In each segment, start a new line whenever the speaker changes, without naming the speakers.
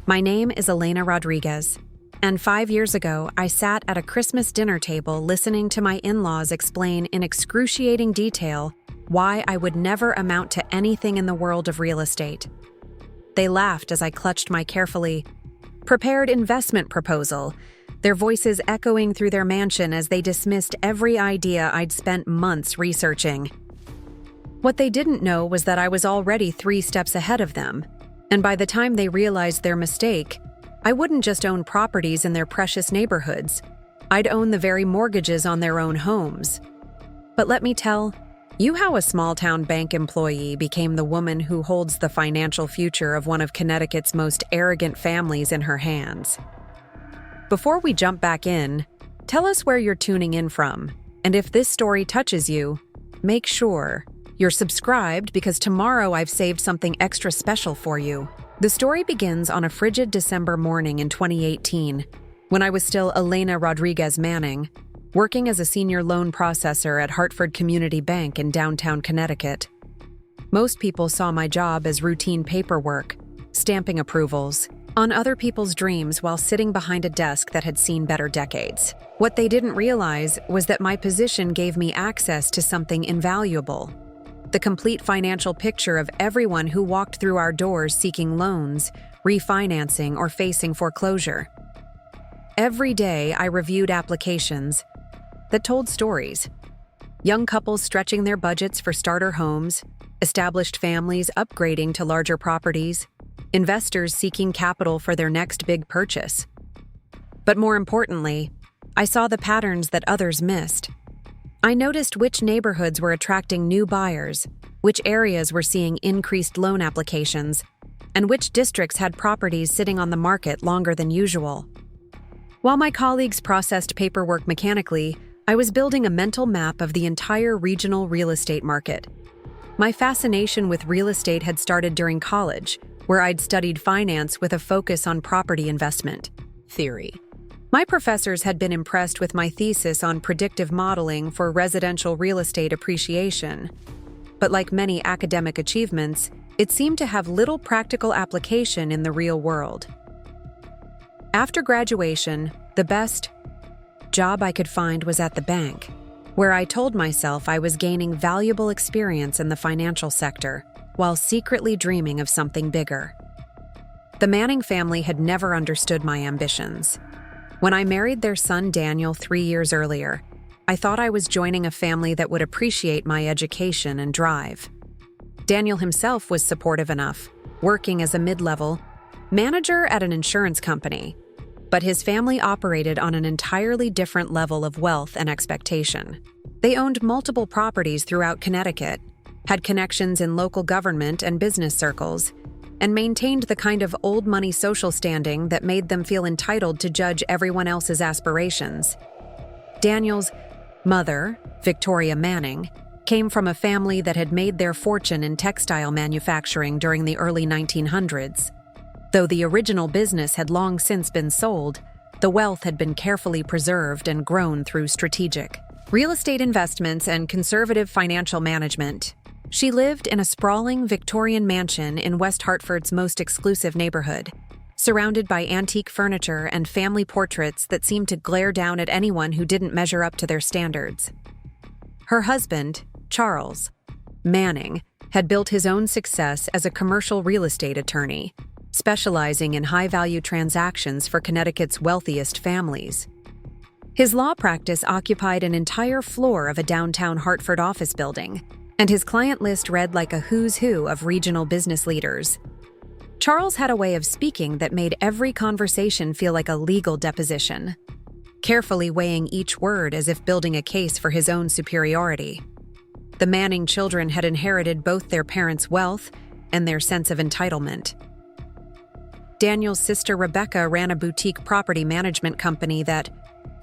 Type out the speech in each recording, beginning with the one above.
My name is Elena Rodriguez, and 5 years ago, I sat at a Christmas dinner table listening to my in-laws explain in excruciating detail why I would never amount to anything in the world of real estate. They laughed as I clutched my carefully prepared investment proposal, their voices echoing through their mansion as they dismissed every idea I'd spent months researching. What they didn't know was that I was already 3 steps ahead of them, and by the time they realized their mistake, I wouldn't just own properties in their precious neighborhoods. I'd own the very mortgages on their own homes. But let me tell you how a small-town bank employee became the woman who holds the financial future of one of Connecticut's most arrogant families in her hands. Before we jump back in, tell us where you're tuning in from, and if this story touches you, make sure you're subscribed because tomorrow I've saved something extra special for you. The story begins on a frigid December morning in 2018, when I was still Elena Rodriguez Manning, working as a senior loan processor at Hartford Community Bank in downtown Connecticut. Most people saw my job as routine paperwork, stamping approvals on other people's dreams while sitting behind a desk that had seen better decades. What they didn't realize was that my position gave me access to something invaluable: the complete financial picture of everyone who walked through our doors seeking loans, refinancing, or facing foreclosure. Every day, I reviewed applications that told stories. Young couples stretching their budgets for starter homes, established families upgrading to larger properties, investors seeking capital for their next big purchase. But more importantly, I saw the patterns that others missed. I noticed which neighborhoods were attracting new buyers, which areas were seeing increased loan applications, and which districts had properties sitting on the market longer than usual. While my colleagues processed paperwork mechanically, I was building a mental map of the entire regional real estate market. My fascination with real estate had started during college, where I'd studied finance with a focus on property investment theory. My professors had been impressed with my thesis on predictive modeling for residential real estate appreciation. But like many academic achievements, it seemed to have little practical application in the real world. After graduation, the best job I could find was at the bank, where I told myself I was gaining valuable experience in the financial sector while secretly dreaming of something bigger. The Manning family had never understood my ambitions. When I married their son Daniel 3 years earlier, I thought I was joining a family that would appreciate my education and drive. Daniel himself was supportive enough, working as a mid-level manager at an insurance company, but his family operated on an entirely different level of wealth and expectation. They owned multiple properties throughout Connecticut, had connections in local government and business circles, and maintained the kind of old money social standing that made them feel entitled to judge everyone else's aspirations. Daniel's mother, Victoria Manning, came from a family that had made their fortune in textile manufacturing during the early 1900s. Though the original business had long since been sold, the wealth had been carefully preserved and grown through strategic real estate investments and conservative financial management. She lived in a sprawling Victorian mansion in West Hartford's most exclusive neighborhood, surrounded by antique furniture and family portraits that seemed to glare down at anyone who didn't measure up to their standards. Her husband, Charles Manning, had built his own success as a commercial real estate attorney, specializing in high-value transactions for Connecticut's wealthiest families. His law practice occupied an entire floor of a downtown Hartford office building, and his client list read like a who's who of regional business leaders. Charles had a way of speaking that made every conversation feel like a legal deposition, carefully weighing each word as if building a case for his own superiority. The Manning children had inherited both their parents' wealth and their sense of entitlement. Daniel's sister Rebecca ran a boutique property management company that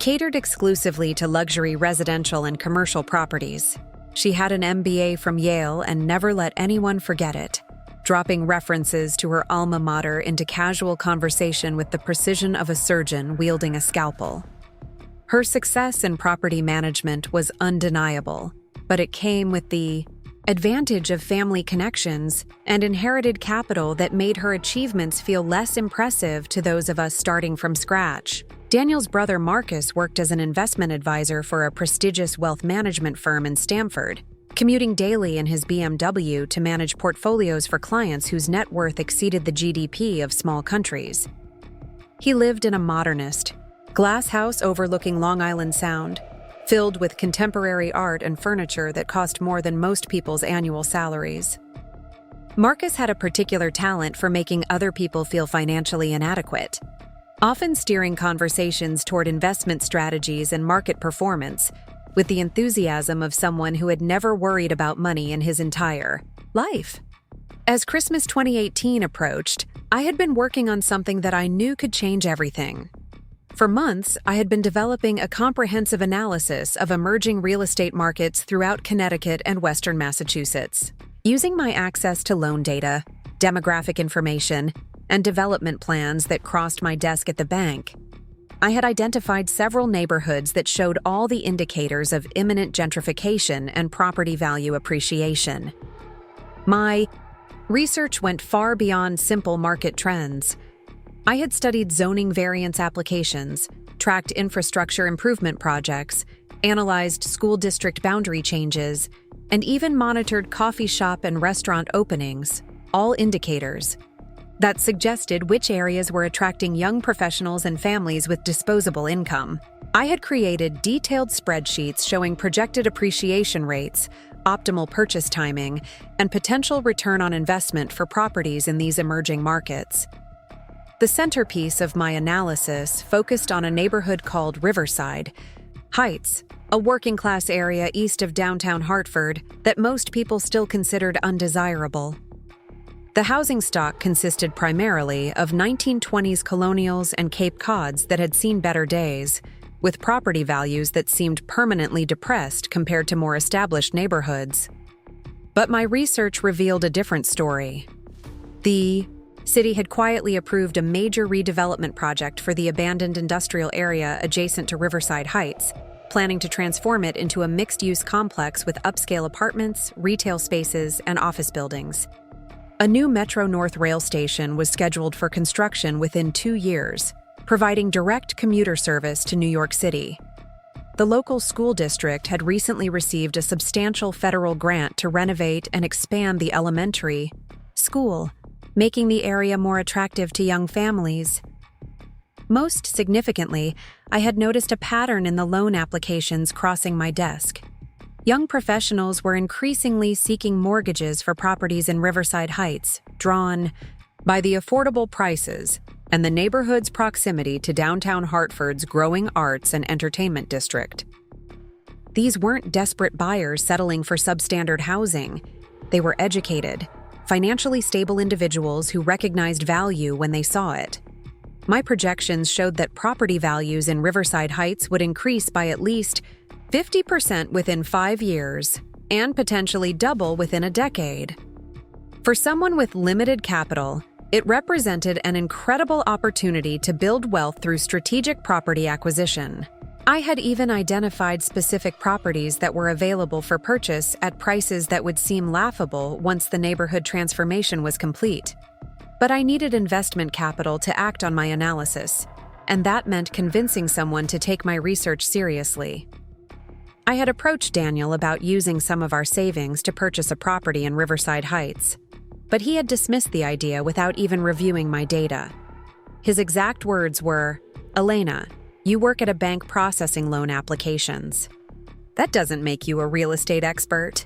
catered exclusively to luxury residential and commercial properties. She had an MBA from Yale and never let anyone forget it, dropping references to her alma mater into casual conversation with the precision of a surgeon wielding a scalpel. Her success in property management was undeniable, but it came with the advantage of family connections, and inherited capital that made her achievements feel less impressive to those of us starting from scratch. Daniel's brother Marcus worked as an investment advisor for a prestigious wealth management firm in Stamford, commuting daily in his BMW to manage portfolios for clients whose net worth exceeded the GDP of small countries. He lived in a modernist, glass house overlooking Long Island Sound, filled with contemporary art and furniture that cost more than most people's annual salaries. Marcus had a particular talent for making other people feel financially inadequate, often steering conversations toward investment strategies and market performance with the enthusiasm of someone who had never worried about money in his entire life. As Christmas 2018 approached, I had been working on something that I knew could change everything. For months, I had been developing a comprehensive analysis of emerging real estate markets throughout Connecticut and Western Massachusetts. Using my access to loan data, demographic information, and development plans that crossed my desk at the bank, I had identified several neighborhoods that showed all the indicators of imminent gentrification and property value appreciation. My research went far beyond simple market trends. I had studied zoning variance applications, tracked infrastructure improvement projects, analyzed school district boundary changes, and even monitored coffee shop and restaurant openings, all indicators that suggested which areas were attracting young professionals and families with disposable income. I had created detailed spreadsheets showing projected appreciation rates, optimal purchase timing, and potential return on investment for properties in these emerging markets. The centerpiece of my analysis focused on a neighborhood called Riverside Heights, a working-class area east of downtown Hartford that most people still considered undesirable. The housing stock consisted primarily of 1920s colonials and Cape Cods that had seen better days, with property values that seemed permanently depressed compared to more established neighborhoods. But my research revealed a different story. The city had quietly approved a major redevelopment project for the abandoned industrial area adjacent to Riverside Heights, planning to transform it into a mixed-use complex with upscale apartments, retail spaces, and office buildings. A new Metro North rail station was scheduled for construction within 2 years, providing direct commuter service to New York City. The local school district had recently received a substantial federal grant to renovate and expand the elementary school, making the area more attractive to young families. Most significantly, I had noticed a pattern in the loan applications crossing my desk. Young professionals were increasingly seeking mortgages for properties in Riverside Heights, drawn by the affordable prices and the neighborhood's proximity to downtown Hartford's growing arts and entertainment district. These weren't desperate buyers settling for substandard housing. They were educated, financially stable individuals who recognized value when they saw it. My projections showed that property values in Riverside Heights would increase by at least 50% within 5 years, and potentially double within a decade. For someone with limited capital, it represented an incredible opportunity to build wealth through strategic property acquisition. I had even identified specific properties that were available for purchase at prices that would seem laughable once the neighborhood transformation was complete. But I needed investment capital to act on my analysis, and that meant convincing someone to take my research seriously. I had approached Daniel about using some of our savings to purchase a property in Riverside Heights, but he had dismissed the idea without even reviewing my data. His exact words were, "Elena, you work at a bank processing loan applications. That doesn't make you a real estate expert."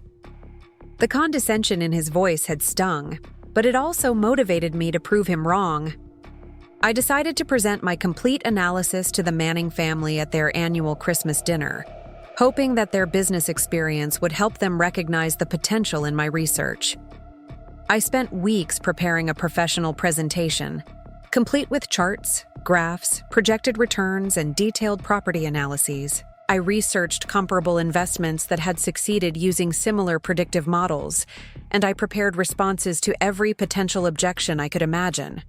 The condescension in his voice had stung, but it also motivated me to prove him wrong. I decided to present my complete analysis to the Manning family at their annual Christmas dinner, hoping that their business experience would help them recognize the potential in my research. I spent weeks preparing a professional presentation, complete with charts, graphs, projected returns, and detailed property analyses. I researched comparable investments that had succeeded using similar predictive models, and I prepared responses to every potential objection I could imagine.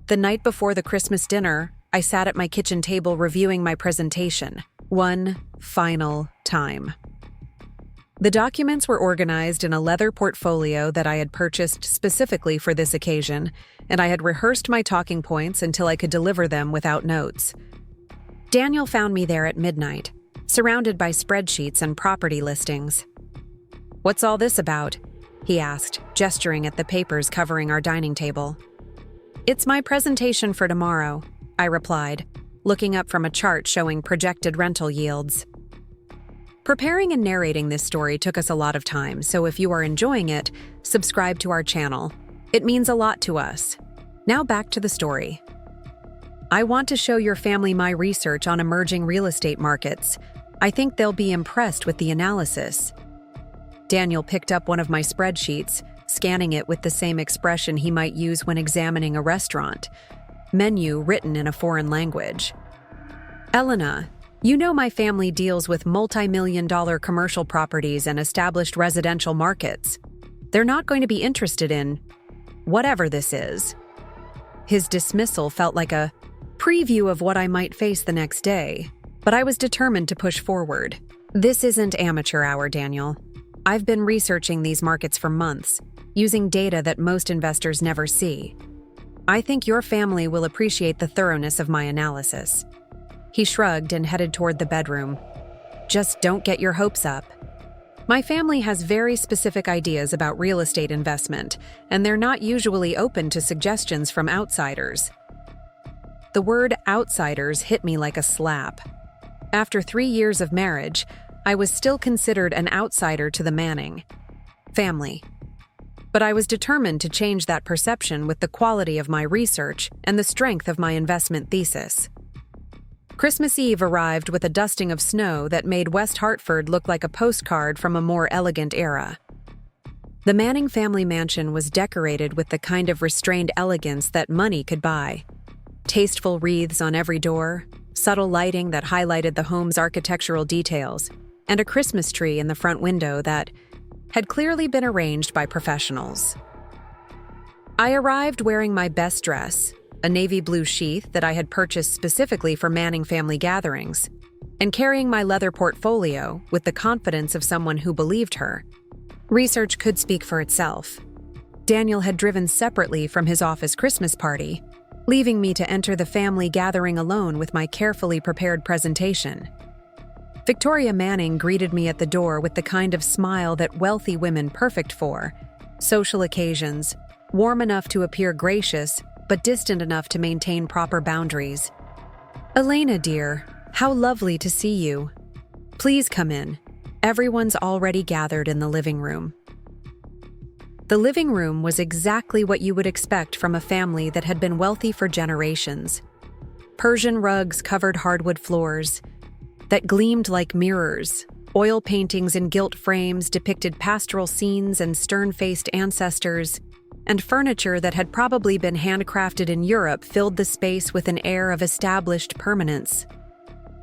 The night before the Christmas dinner, I sat at my kitchen table reviewing my presentation, one final time. The documents were organized in a leather portfolio that I had purchased specifically for this occasion, and I had rehearsed my talking points until I could deliver them without notes. Daniel found me there at midnight, surrounded by spreadsheets and property listings. "What's all this about?" he asked, gesturing at the papers covering our dining table. "It's my presentation for tomorrow," I replied, looking up from a chart showing projected rental yields. Preparing and narrating this story took us a lot of time, so if you are enjoying it, subscribe to our channel. It means a lot to us. Now back to the story. "I want to show your family my research on emerging real estate markets. I think they'll be impressed with the analysis." Daniel picked up one of my spreadsheets, scanning it with the same expression he might use when examining a restaurant. Menu written in a foreign language. "Elena, you know my family deals with multi-million-dollar commercial properties and established residential markets. They're not going to be interested in whatever this is." His dismissal felt like a preview of what I might face the next day, but I was determined to push forward. "This isn't amateur hour, Daniel. I've been researching these markets for months, using data that most investors never see. I think your family will appreciate the thoroughness of my analysis." He shrugged and headed toward the bedroom. "Just don't get your hopes up. My family has very specific ideas about real estate investment, and they're not usually open to suggestions from outsiders." The word outsiders hit me like a slap. After 3 years of marriage, I was still considered an outsider to the Manning family. But I was determined to change that perception with the quality of my research and the strength of my investment thesis. Christmas Eve arrived with a dusting of snow that made West Hartford look like a postcard from a more elegant era. The Manning family mansion was decorated with the kind of restrained elegance that money could buy. Tasteful wreaths on every door, subtle lighting that highlighted the home's architectural details, and a Christmas tree in the front window that had clearly been arranged by professionals. I arrived wearing my best dress, a navy blue sheath that I had purchased specifically for Manning family gatherings, and carrying my leather portfolio with the confidence of someone who believed her. Research could speak for itself. Daniel had driven separately from his office Christmas party, leaving me to enter the family gathering alone with my carefully prepared presentation. Victoria Manning greeted me at the door with the kind of smile that wealthy women perfect for social occasions, warm enough to appear gracious, but distant enough to maintain proper boundaries. "Elena, dear, how lovely to see you. Please come in. Everyone's already gathered in the living room." The living room was exactly what you would expect from a family that had been wealthy for generations. Persian rugs covered hardwood floors that gleamed like mirrors. Oil paintings in gilt frames depicted pastoral scenes and stern-faced ancestors, and furniture that had probably been handcrafted in Europe filled the space with an air of established permanence.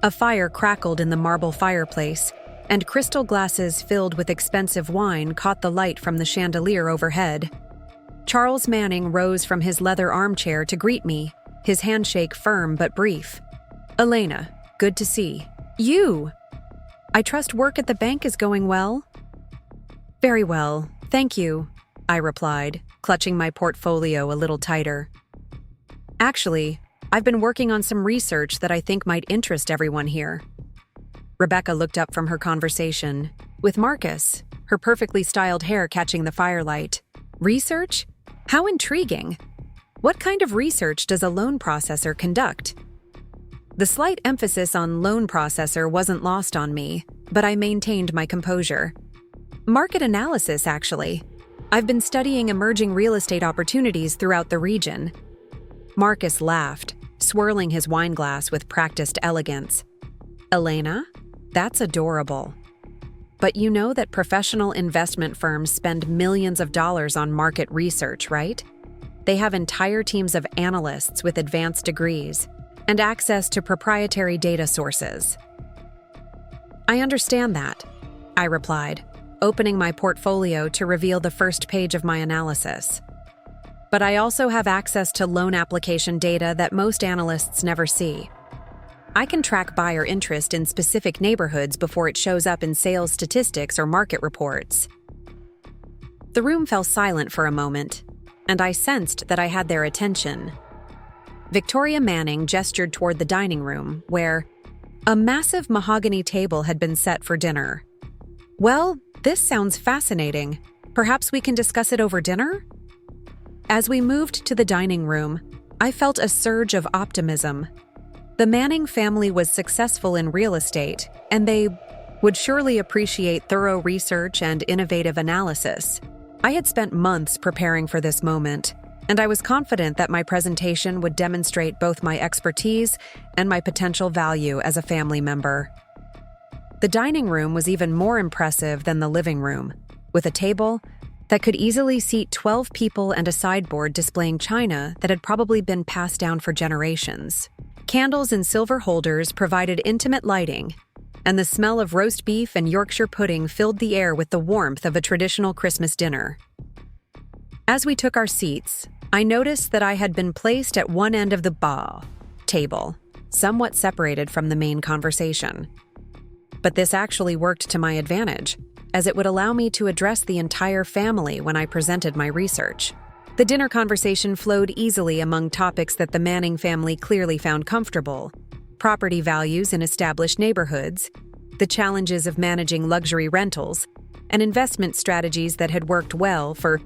A fire crackled in the marble fireplace, and crystal glasses filled with expensive wine caught the light from the chandelier overhead. Charles Manning rose from his leather armchair to greet me, his handshake firm but brief. "Elena, good to see you. I trust work at the bank is going well?" "Very well, thank you," I replied, clutching my portfolio a little tighter. "Actually, I've been working on some research that I think might interest everyone here." Rebecca looked up from her conversation with Marcus, her perfectly styled hair catching the firelight. "Research? How intriguing. What kind of research does a loan processor conduct?" The slight emphasis on loan processor wasn't lost on me, but I maintained my composure. "Market analysis, actually. I've been studying emerging real estate opportunities throughout the region." Marcus laughed, swirling his wineglass with practiced elegance. "Elena, that's adorable. But you know that professional investment firms spend millions of dollars on market research, right? They have entire teams of analysts with advanced degrees and access to proprietary data sources." "I understand that," I replied, opening my portfolio to reveal the first page of my analysis. "But I also have access to loan application data that most analysts never see. I can track buyer interest in specific neighborhoods before it shows up in sales statistics or market reports. The room fell silent for a moment, and I sensed that I had their attention. Victoria Manning gestured toward the dining room, where a massive mahogany table had been set for dinner. "Well, this sounds fascinating. Perhaps we can discuss it over dinner?" As we moved to the dining room, I felt a surge of optimism. The Manning family was successful in real estate, and they would surely appreciate thorough research and innovative analysis. I had spent months preparing for this moment, and I was confident that my presentation would demonstrate both my expertise and my potential value as a family member. The dining room was even more impressive than the living room, with a table that could easily seat 12 people and a sideboard displaying china that had probably been passed down for generations. Candles in silver holders provided intimate lighting, and the smell of roast beef and Yorkshire pudding filled the air with the warmth of a traditional Christmas dinner. As we took our seats, I noticed that I had been placed at one end of the bar table, somewhat separated from the main conversation. But this actually worked to my advantage, as it would allow me to address the entire family when I presented my research. The dinner conversation flowed easily among topics that the Manning family clearly found comfortable: property values in established neighborhoods, the challenges of managing luxury rentals, and investment strategies that had worked well for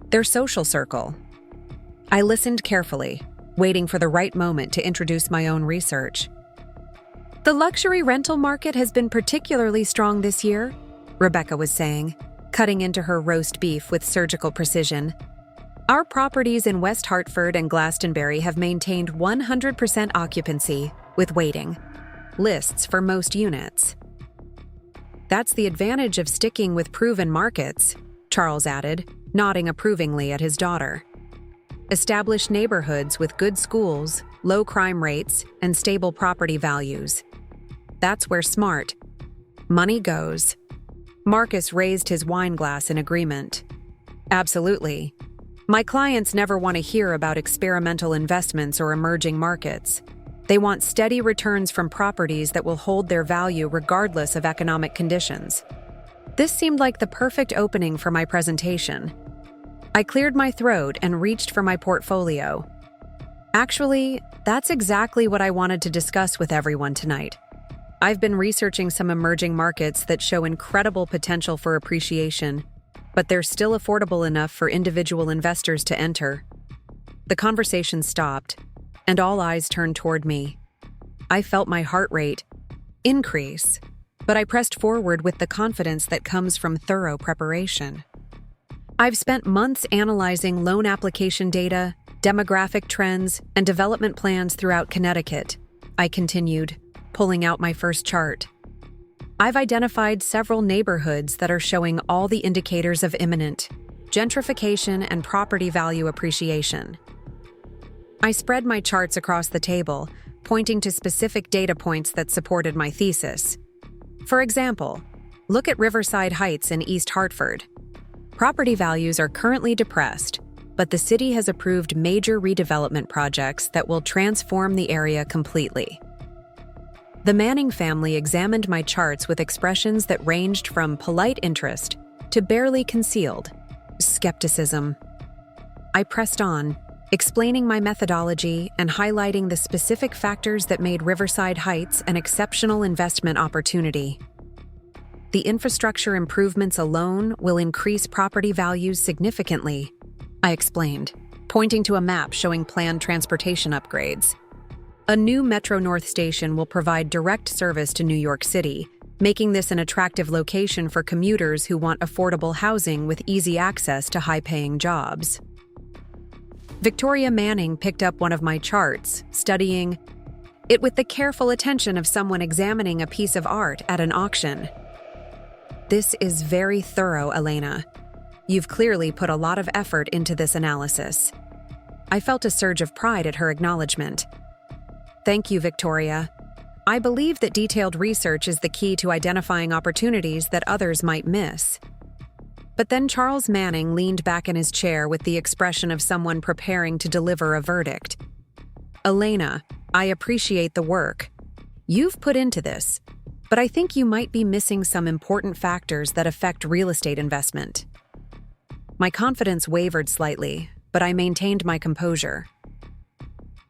their social circle. I listened carefully, waiting for the right moment to introduce my own research. "The luxury rental market has been particularly strong this year," Rebecca was saying, cutting into her roast beef with surgical precision. "Our properties in West Hartford and Glastonbury have maintained 100% occupancy, with waiting lists for most units." "That's the advantage of sticking with proven markets," Charles added, nodding approvingly at his daughter. "Established neighborhoods with good schools, low crime rates, and stable property values. That's where smart money goes." Marcus raised his wine glass in agreement. "Absolutely. My clients never want to hear about experimental investments or emerging markets. They want steady returns from properties that will hold their value regardless of economic conditions." This seemed like the perfect opening for my presentation. I cleared my throat and reached for my portfolio. "Actually, that's exactly what I wanted to discuss with everyone tonight. I've been researching some emerging markets that show incredible potential for appreciation, but they're still affordable enough for individual investors to enter." The conversation stopped, and all eyes turned toward me. I felt my heart rate increase, but I pressed forward with the confidence that comes from thorough preparation. "I've spent months analyzing loan application data, demographic trends, and development plans throughout Connecticut," I continued, pulling out my first chart. "I've identified several neighborhoods that are showing all the indicators of imminent gentrification and property value appreciation." I spread my charts across the table, pointing to specific data points that supported my thesis. For example, look at Riverside Heights in East Hartford. Property values are currently depressed, but the city has approved major redevelopment projects that will transform the area completely. The Manning family examined my charts with expressions that ranged from polite interest to barely concealed skepticism. I pressed on, explaining my methodology and highlighting the specific factors that made Riverside Heights an exceptional investment opportunity. "The infrastructure improvements alone will increase property values significantly," I explained, pointing to a map showing planned transportation upgrades. "A new Metro North station will provide direct service to New York City, making this an attractive location for commuters who want affordable housing with easy access to high-paying jobs." Victoria Manning picked up one of my charts, studying it with the careful attention of someone examining a piece of art at an auction. "This is very thorough, Elena. You've clearly put a lot of effort into this analysis." I felt a surge of pride at her acknowledgement. "Thank you, Victoria. I believe that detailed research is the key to identifying opportunities that others might miss." But then Charles Manning leaned back in his chair with the expression of someone preparing to deliver a verdict. "Elena, I appreciate the work. You've put into this, but I think you might be missing some important factors that affect real estate investment." My confidence wavered slightly, but I maintained my composure.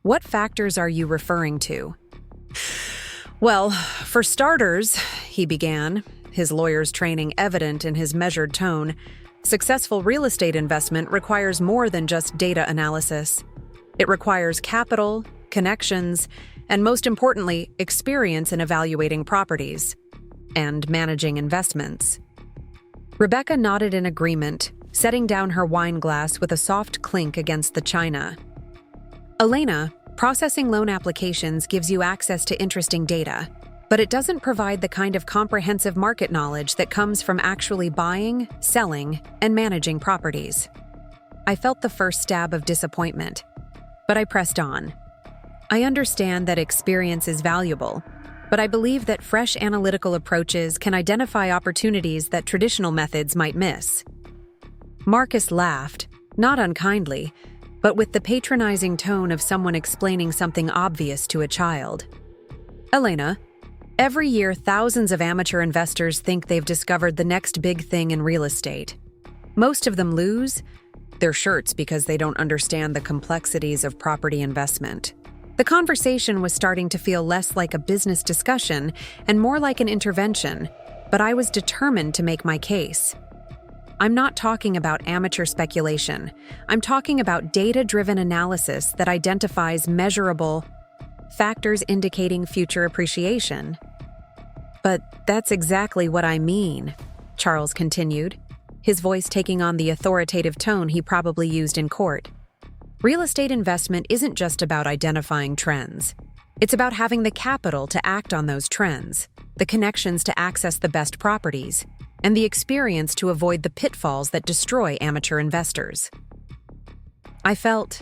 "What factors are you referring to?" "Well, for starters," he began, his lawyer's training evident in his measured tone, "successful real estate investment requires more than just data analysis. It requires capital, connections, and most importantly, experience in evaluating properties and managing investments." Rebecca nodded in agreement, setting down her wine glass with a soft clink against the china. "Elena, processing loan applications gives you access to interesting data, but it doesn't provide the kind of comprehensive market knowledge that comes from actually buying, selling, and managing properties." I felt the first stab of disappointment, but I pressed on. "I understand that experience is valuable, but I believe that fresh analytical approaches can identify opportunities that traditional methods might miss." Marcus laughed, not unkindly, but with the patronizing tone of someone explaining something obvious to a child. "Elena, every year thousands of amateur investors think they've discovered the next big thing in real estate. Most of them lose their shirts because they don't understand the complexities of property investment." The conversation was starting to feel less like a business discussion and more like an intervention, but I was determined to make my case. "I'm not talking about amateur speculation. I'm talking about data-driven analysis that identifies measurable factors indicating future appreciation." "But that's exactly what I mean," Charles continued, his voice taking on the authoritative tone he probably used in court. "Real estate investment isn't just about identifying trends. It's about having the capital to act on those trends, the connections to access the best properties, and the experience to avoid the pitfalls that destroy amateur investors." I felt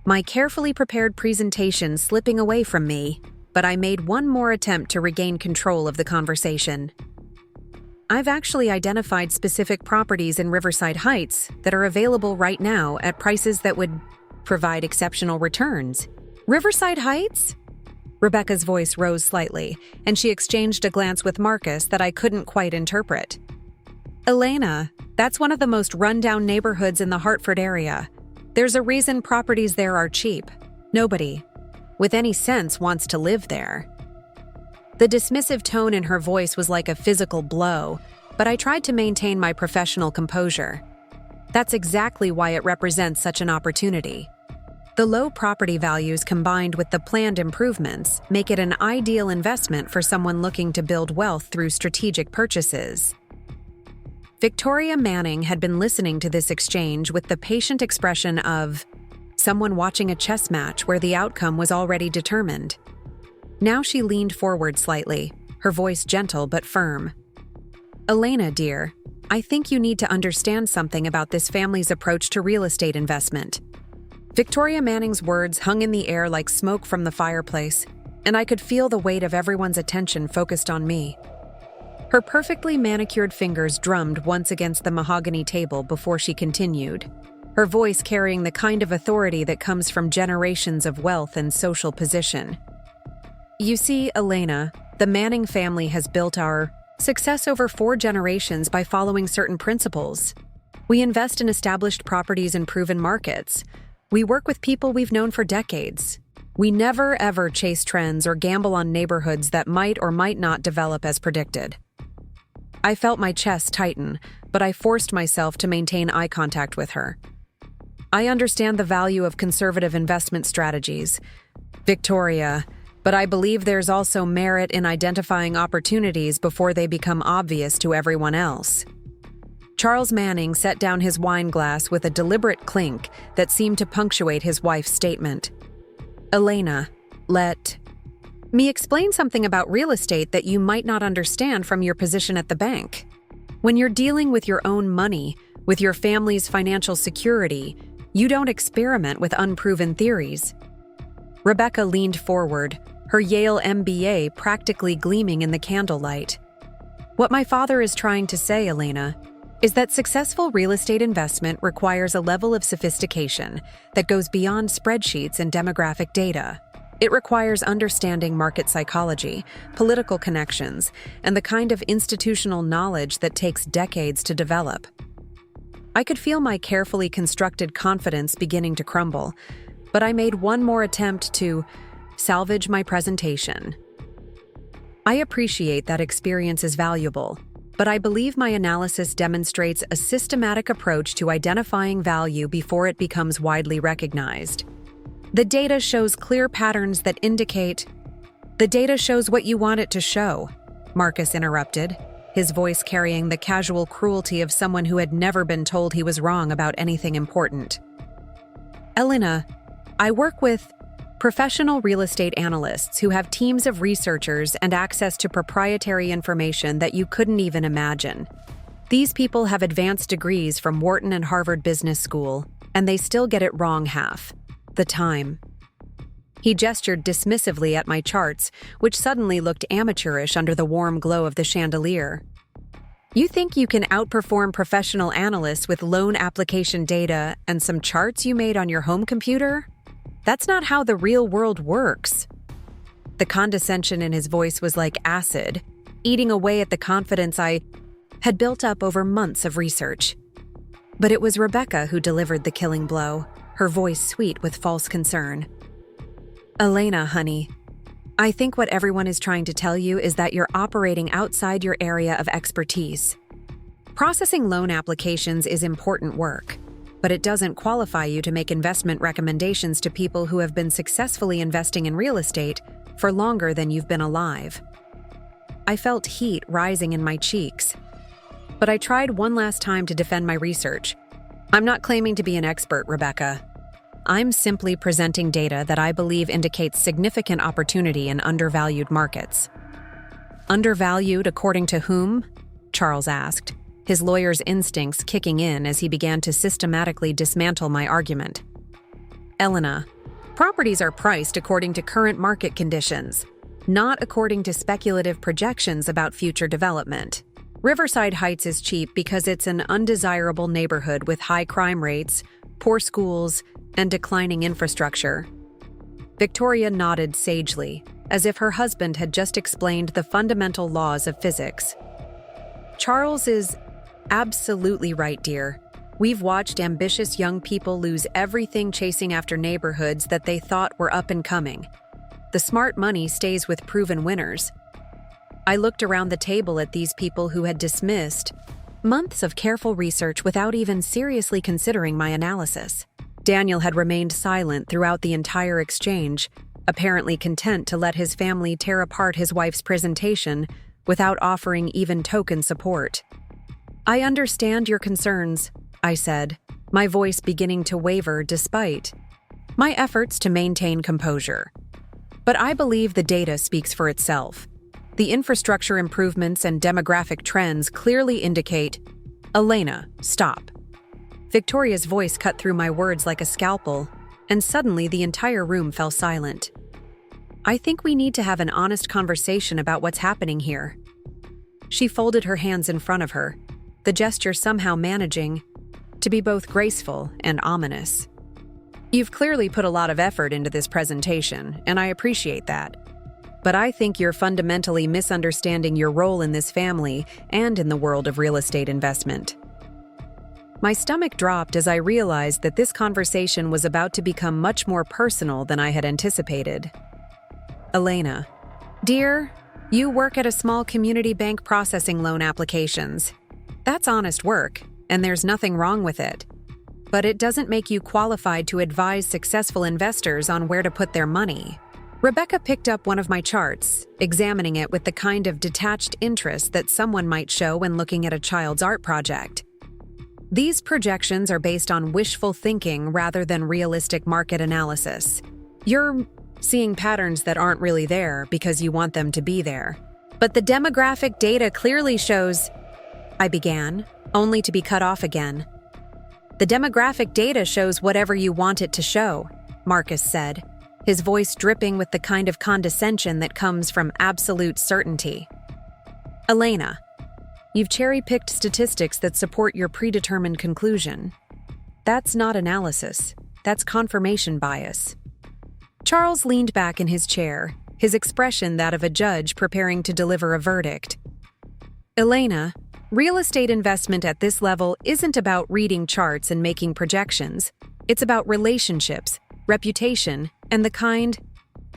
my carefully prepared presentation slipping away from me, but I made one more attempt to regain control of the conversation. "I've actually identified specific properties in Riverside Heights that are available right now at prices that would provide exceptional returns." "Riverside Heights?" Rebecca's voice rose slightly, and she exchanged a glance with Marcus that I couldn't quite interpret. "Elena, that's one of the most run-down neighborhoods in the Hartford area. There's a reason properties there are cheap. Nobody with any sense wants to live there." The dismissive tone in her voice was like a physical blow, but I tried to maintain my professional composure. "That's exactly why it represents such an opportunity. The low property values combined with the planned improvements make it an ideal investment for someone looking to build wealth through strategic purchases." Victoria Manning had been listening to this exchange with the patient expression of someone watching a chess match where the outcome was already determined. Now she leaned forward slightly, her voice gentle but firm. "Elena, dear, I think you need to understand something about this family's approach to real estate investment." Victoria Manning's words hung in the air like smoke from the fireplace, and I could feel the weight of everyone's attention focused on me. Her perfectly manicured fingers drummed once against the mahogany table before she continued, her voice carrying the kind of authority that comes from generations of wealth and social position. "You see, Elena, the Manning family has built our success over 4 generations by following certain principles. We invest in established properties in proven markets. We work with people we've known for decades. We never ever chase trends or gamble on neighborhoods that might or might not develop as predicted." I felt my chest tighten, but I forced myself to maintain eye contact with her. "I understand the value of conservative investment strategies, Victoria, but I believe there's also merit in identifying opportunities before they become obvious to everyone else." Charles Manning set down his wine glass with a deliberate clink that seemed to punctuate his wife's statement. "Elena, let me explain something about real estate that you might not understand from your position at the bank. When you're dealing with your own money, with your family's financial security, you don't experiment with unproven theories." Rebecca leaned forward, her Yale MBA practically gleaming in the candlelight. "What my father is trying to say, Elena, is that successful real estate investment requires a level of sophistication that goes beyond spreadsheets and demographic data. It requires understanding market psychology, political connections, and the kind of institutional knowledge that takes decades to develop. I could feel my carefully constructed confidence beginning to crumble, but I made one more attempt to salvage my presentation. I appreciate that experience is valuable, but I believe my analysis demonstrates a systematic approach to identifying value before it becomes widely recognized. The data shows clear patterns that indicate— The data shows what you want it to show, Marcus interrupted, his voice carrying the casual cruelty of someone who had never been told he was wrong about anything important. Elena, I work with professional real estate analysts who have teams of researchers and access to proprietary information that you couldn't even imagine. These people have advanced degrees from Wharton and Harvard Business School, and they still get it wrong half the time. He gestured dismissively at my charts, which suddenly looked amateurish under the warm glow of the chandelier. You think you can outperform professional analysts with loan application data and some charts you made on your home computer? That's not how the real world works. The condescension in his voice was like acid, eating away at the confidence I had built up over months of research. But it was Rebecca who delivered the killing blow, her voice sweet with false concern. Elena, honey, I think what everyone is trying to tell you is that you're operating outside your area of expertise. Processing loan applications is important work, but it doesn't qualify you to make investment recommendations to people who have been successfully investing in real estate for longer than you've been alive. I felt heat rising in my cheeks, but I tried one last time to defend my research. I'm not claiming to be an expert, Rebecca. I'm simply presenting data that I believe indicates significant opportunity in undervalued markets. Undervalued according to whom? Charles asked, his lawyer's instincts kicking in as he began to systematically dismantle my argument. Elena, properties are priced according to current market conditions, not according to speculative projections about future development. Riverside Heights is cheap because it's an undesirable neighborhood with high crime rates, poor schools, and declining infrastructure. Victoria nodded sagely, as if her husband had just explained the fundamental laws of physics. Charles is absolutely right, dear. We've watched ambitious young people lose everything chasing after neighborhoods that they thought were up and coming. The smart money stays with proven winners. I looked around the table at these people who had dismissed months of careful research without even seriously considering my analysis. Daniel had remained silent throughout the entire exchange, apparently content to let his family tear apart his wife's presentation without offering even token support. I understand your concerns, I said, my voice beginning to waver despite my efforts to maintain composure. But I believe the data speaks for itself. The infrastructure improvements and demographic trends clearly indicate— Elena, stop. Victoria's voice cut through my words like a scalpel, and suddenly the entire room fell silent. I think we need to have an honest conversation about what's happening here. She folded her hands in front of her, the gesture somehow managing to be both graceful and ominous. You've clearly put a lot of effort into this presentation, and I appreciate that. But I think you're fundamentally misunderstanding your role in this family and in the world of real estate investment. My stomach dropped as I realized that this conversation was about to become much more personal than I had anticipated. Elena, dear, you work at a small community bank processing loan applications. That's honest work, and there's nothing wrong with it. But it doesn't make you qualified to advise successful investors on where to put their money. Rebecca picked up one of my charts, examining it with the kind of detached interest that someone might show when looking at a child's art project. These projections are based on wishful thinking rather than realistic market analysis. You're seeing patterns that aren't really there because you want them to be there. But the demographic data clearly shows— I began, only to be cut off again. The demographic data shows whatever you want it to show, Marcus said, his voice dripping with the kind of condescension that comes from absolute certainty. Elena, you've cherry-picked statistics that support your predetermined conclusion. That's not analysis. That's confirmation bias. Charles leaned back in his chair, his expression that of a judge preparing to deliver a verdict. Elena, real estate investment at this level isn't about reading charts and making projections. It's about relationships, reputation, and the kind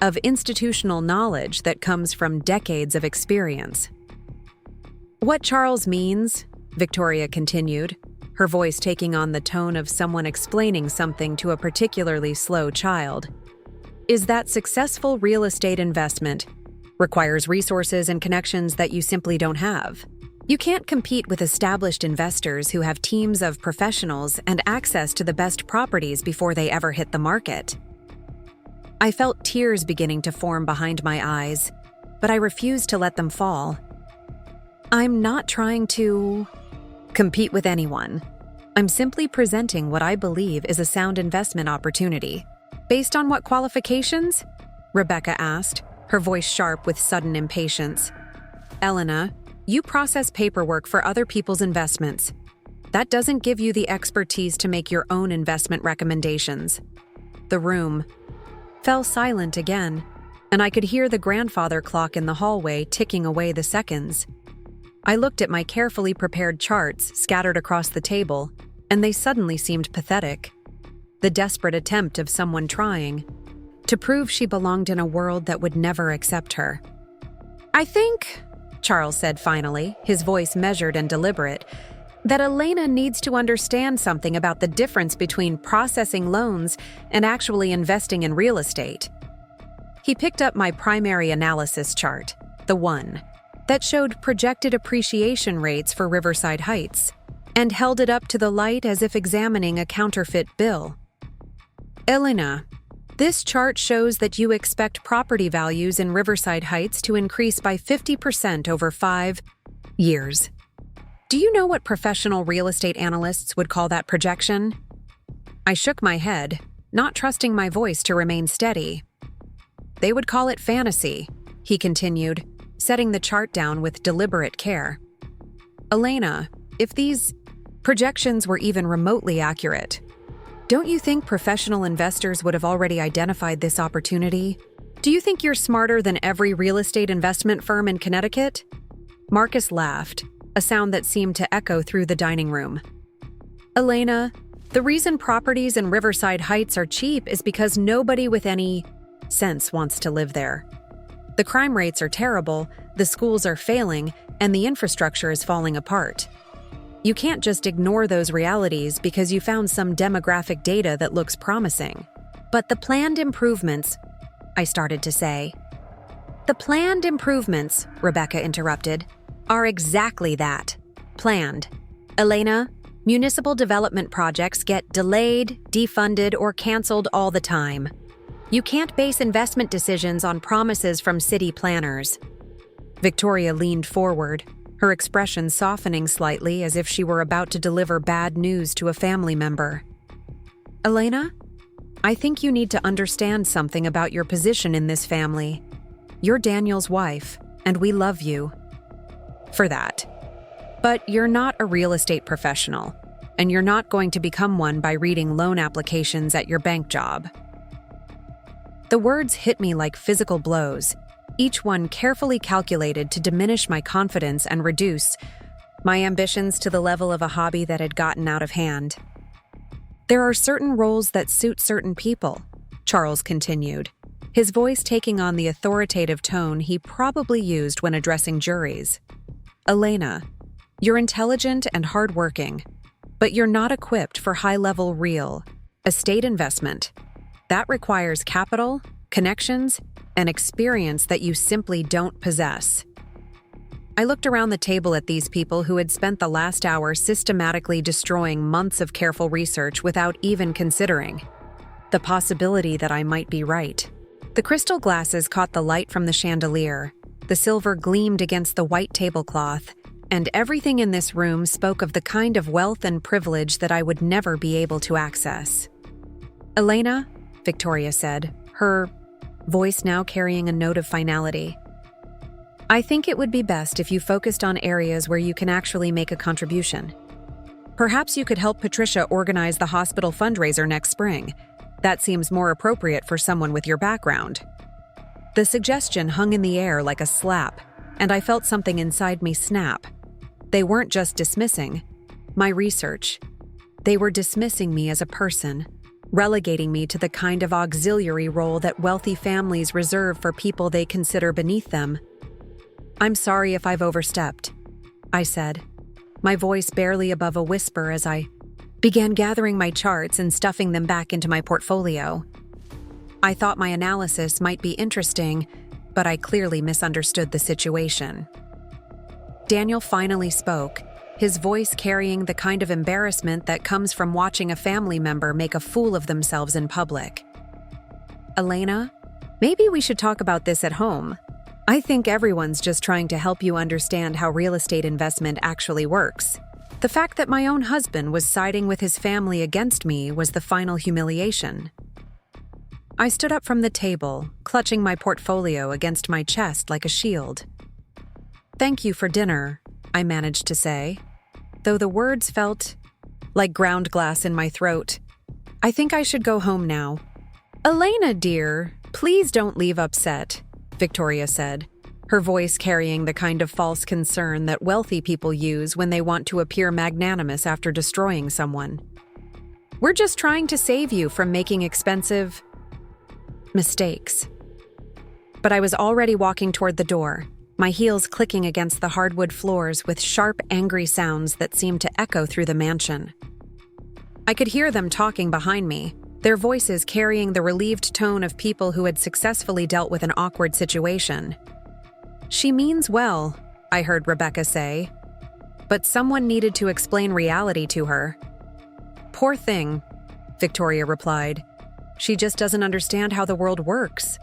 of institutional knowledge that comes from decades of experience. What Charles means, Victoria continued, her voice taking on the tone of someone explaining something to a particularly slow child, is that successful real estate investment requires resources and connections that you simply don't have. You can't compete with established investors who have teams of professionals and access to the best properties before they ever hit the market. I felt tears beginning to form behind my eyes, but I refused to let them fall. I'm not trying to compete with anyone. I'm simply presenting what I believe is a sound investment opportunity. Based on what qualifications? Rebecca asked, her voice sharp with sudden impatience. Elena, you process paperwork for other people's investments. That doesn't give you the expertise to make your own investment recommendations. The room fell silent again, and I could hear the grandfather clock in the hallway ticking away the seconds. I looked at my carefully prepared charts scattered across the table, and they suddenly seemed pathetic. The desperate attempt of someone trying to prove she belonged in a world that would never accept her. I think, Charles said finally, his voice measured and deliberate, that Elena needs to understand something about the difference between processing loans and actually investing in real estate. He picked up my primary analysis chart, the one that showed projected appreciation rates for Riverside Heights, and held it up to the light as if examining a counterfeit bill. Elena, this chart shows that you expect property values in Riverside Heights to increase by 50% over 5 years. Do you know what professional real estate analysts would call that projection? I shook my head, not trusting my voice to remain steady. They would call it fantasy, he continued, setting the chart down with deliberate care. Elena, if these projections were even remotely accurate, don't you think professional investors would have already identified this opportunity? Do you think you're smarter than every real estate investment firm in Connecticut? Marcus laughed, a sound that seemed to echo through the dining room. Elena, the reason properties in Riverside Heights are cheap is because nobody with any sense wants to live there. The crime rates are terrible, the schools are failing, and the infrastructure is falling apart. You can't just ignore those realities because you found some demographic data that looks promising. But the planned improvements, I started to say. The planned improvements, Rebecca interrupted, are exactly that. Planned. Elena, municipal development projects get delayed, defunded, or canceled all the time. You can't base investment decisions on promises from city planners. Victoria leaned forward, her expression softening slightly as if she were about to deliver bad news to a family member. Elena, I think you need to understand something about your position in this family. You're Daniel's wife, and we love you for that. But you're not a real estate professional, and you're not going to become one by reading loan applications at your bank job. The words hit me like physical blows, each one carefully calculated to diminish my confidence and reduce my ambitions to the level of a hobby that had gotten out of hand. There are certain roles that suit certain people, Charles continued, his voice taking on the authoritative tone he probably used when addressing juries. Elena, you're intelligent and hardworking, but you're not equipped for high-level real estate investment. That requires capital, connections, and experience that you simply don't possess. I looked around the table at these people who had spent the last hour systematically destroying months of careful research without even considering the possibility that I might be right. The crystal glasses caught the light from the chandelier, the silver gleamed against the white tablecloth, and everything in this room spoke of the kind of wealth and privilege that I would never be able to access. Elena, Victoria said, her voice now carrying a note of finality. I think it would be best if you focused on areas where you can actually make a contribution. Perhaps you could help Patricia organize the hospital fundraiser next spring. That seems more appropriate for someone with your background." The suggestion hung in the air like a slap, and I felt something inside me snap. They weren't just dismissing my research. They were dismissing me as a person, relegating me to the kind of auxiliary role that wealthy families reserve for people they consider beneath them. "I'm sorry if I've overstepped," I said, my voice barely above a whisper as I began gathering my charts and stuffing them back into my portfolio. I thought my analysis might be interesting, but I clearly misunderstood the situation. Daniel finally spoke, his voice carrying the kind of embarrassment that comes from watching a family member make a fool of themselves in public. "Elena, maybe we should talk about this at home. I think everyone's just trying to help you understand how real estate investment actually works. The fact that my own husband was siding with his family against me was the final humiliation." I stood up from the table, clutching my portfolio against my chest like a shield. "Thank you for dinner," I managed to say, though the words felt like ground glass in my throat. "I think I should go home now." "Elena, dear, please don't leave upset," Victoria said, her voice carrying the kind of false concern that wealthy people use when they want to appear magnanimous after destroying someone. "We're just trying to save you from making expensive mistakes." But I was already walking toward the door, my heels clicking against the hardwood floors with sharp, angry sounds that seemed to echo through the mansion. I could hear them talking behind me, their voices carrying the relieved tone of people who had successfully dealt with an awkward situation. "She means well," I heard Rebecca say, but someone needed to explain reality to her. "Poor thing," Victoria replied. "She just doesn't understand how the world works."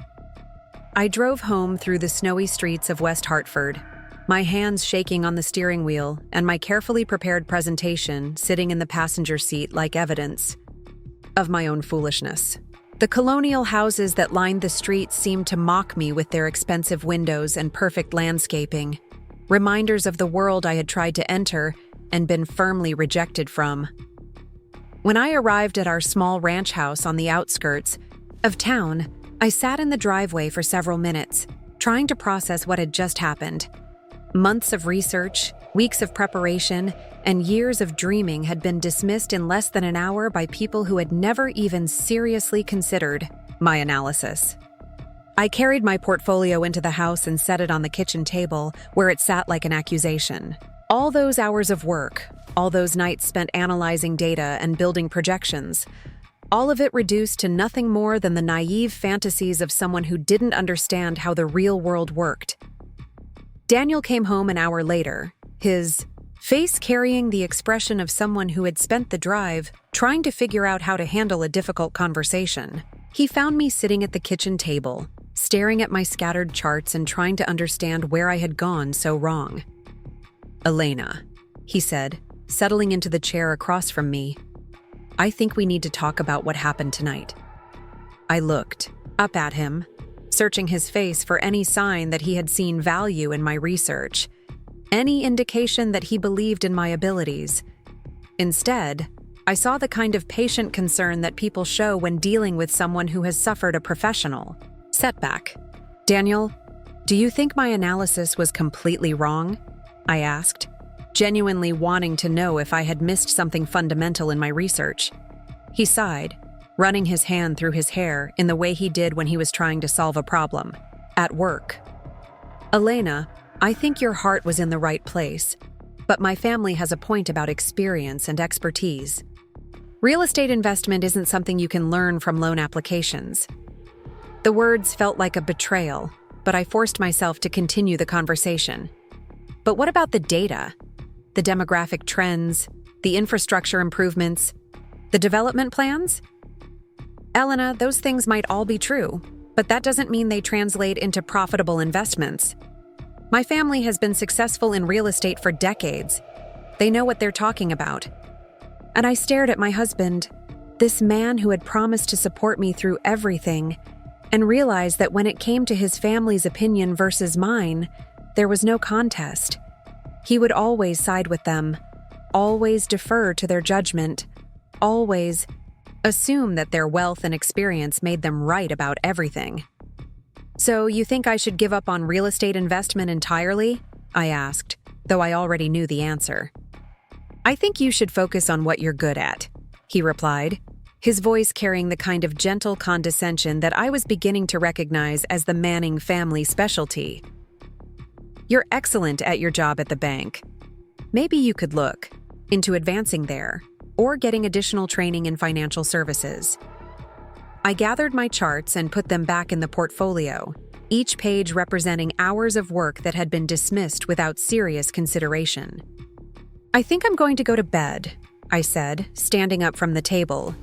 I drove home through the snowy streets of West Hartford, my hands shaking on the steering wheel and my carefully prepared presentation sitting in the passenger seat like evidence of my own foolishness. The colonial houses that lined the streets seemed to mock me with their expensive windows and perfect landscaping, reminders of the world I had tried to enter and been firmly rejected from. When I arrived at our small ranch house on the outskirts of town, I sat in the driveway for several minutes, trying to process what had just happened. Months of research, weeks of preparation, and years of dreaming had been dismissed in less than an hour by people who had never even seriously considered my analysis. I carried my portfolio into the house and set it on the kitchen table, where it sat like an accusation. All those hours of work, all those nights spent analyzing data and building projections, all of it reduced to nothing more than the naive fantasies of someone who didn't understand how the real world worked. Daniel came home an hour later, his face carrying the expression of someone who had spent the drive trying to figure out how to handle a difficult conversation. He found me sitting at the kitchen table, staring at my scattered charts and trying to understand where I had gone so wrong. "Elena," he said, settling into the chair across from me, "I think we need to talk about what happened tonight." I looked up at him, searching his face for any sign that he had seen value in my research, any indication that he believed in my abilities. Instead, I saw the kind of patient concern that people show when dealing with someone who has suffered a professional setback. "Daniel, do you think my analysis was completely wrong?" I asked, genuinely wanting to know if I had missed something fundamental in my research. He sighed, running his hand through his hair in the way he did when he was trying to solve a problem at work. "Elena, I think your heart was in the right place, but my family has a point about experience and expertise. Real estate investment isn't something you can learn from loan applications." The words felt like a betrayal, but I forced myself to continue the conversation. "But what about the data? The demographic trends, the infrastructure improvements, the development plans? Elena, those things might all be true, but that doesn't mean they translate into profitable investments. My family has been successful in real estate for decades. They know what they're talking about." And I stared at my husband, this man who had promised to support me through everything, and realized that when it came to his family's opinion versus mine, there was no contest. He would always side with them, always defer to their judgment, always assume that their wealth and experience made them right about everything. "So you think I should give up on real estate investment entirely?" I asked, though I already knew the answer. "I think you should focus on what you're good at," he replied, his voice carrying the kind of gentle condescension that I was beginning to recognize as the Manning family specialty. "You're excellent at your job at the bank. Maybe you could look into advancing there or getting additional training in financial services." I gathered my charts and put them back in the portfolio, each page representing hours of work that had been dismissed without serious consideration. "I think I'm going to go to bed," I said, standing up from the table.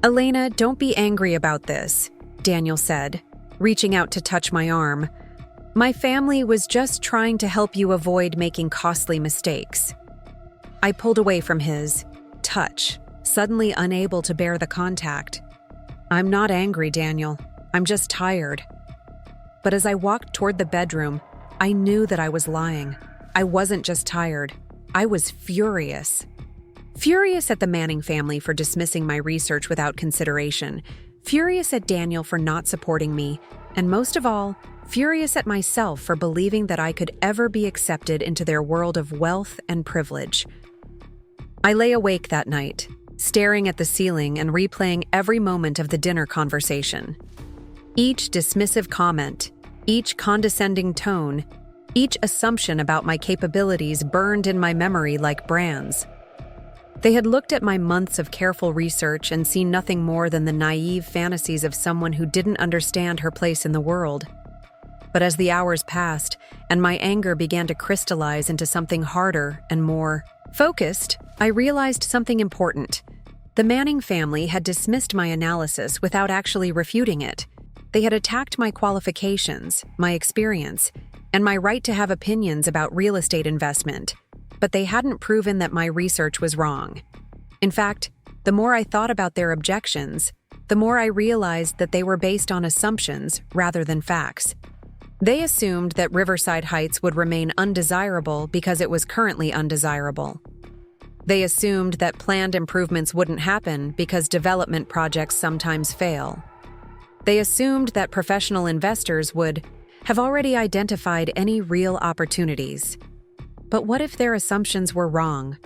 "Elena, don't be angry about this," Daniel said, reaching out to touch my arm. "My family was just trying to help you avoid making costly mistakes." I pulled away from his touch, suddenly unable to bear the contact. "I'm not angry, Daniel. I'm just tired." But as I walked toward the bedroom, I knew that I was lying. I wasn't just tired. I was furious. Furious at the Manning family for dismissing my research without consideration, furious at Daniel for not supporting me, and most of all, furious at myself for believing that I could ever be accepted into their world of wealth and privilege. I lay awake that night, staring at the ceiling and replaying every moment of the dinner conversation. Each dismissive comment, each condescending tone, each assumption about my capabilities burned in my memory like brands. They had looked at my months of careful research and seen nothing more than the naive fantasies of someone who didn't understand her place in the world. But as the hours passed and my anger began to crystallize into something harder and more focused, I realized something important. The Manning family had dismissed my analysis without actually refuting it. They had attacked my qualifications, my experience, and my right to have opinions about real estate investment, but they hadn't proven that my research was wrong. In fact, the more I thought about their objections, the more I realized that they were based on assumptions rather than facts. They assumed that Riverside Heights would remain undesirable because it was currently undesirable. They assumed that planned improvements wouldn't happen because development projects sometimes fail. They assumed that professional investors would have already identified any real opportunities. But what if their assumptions were wrong?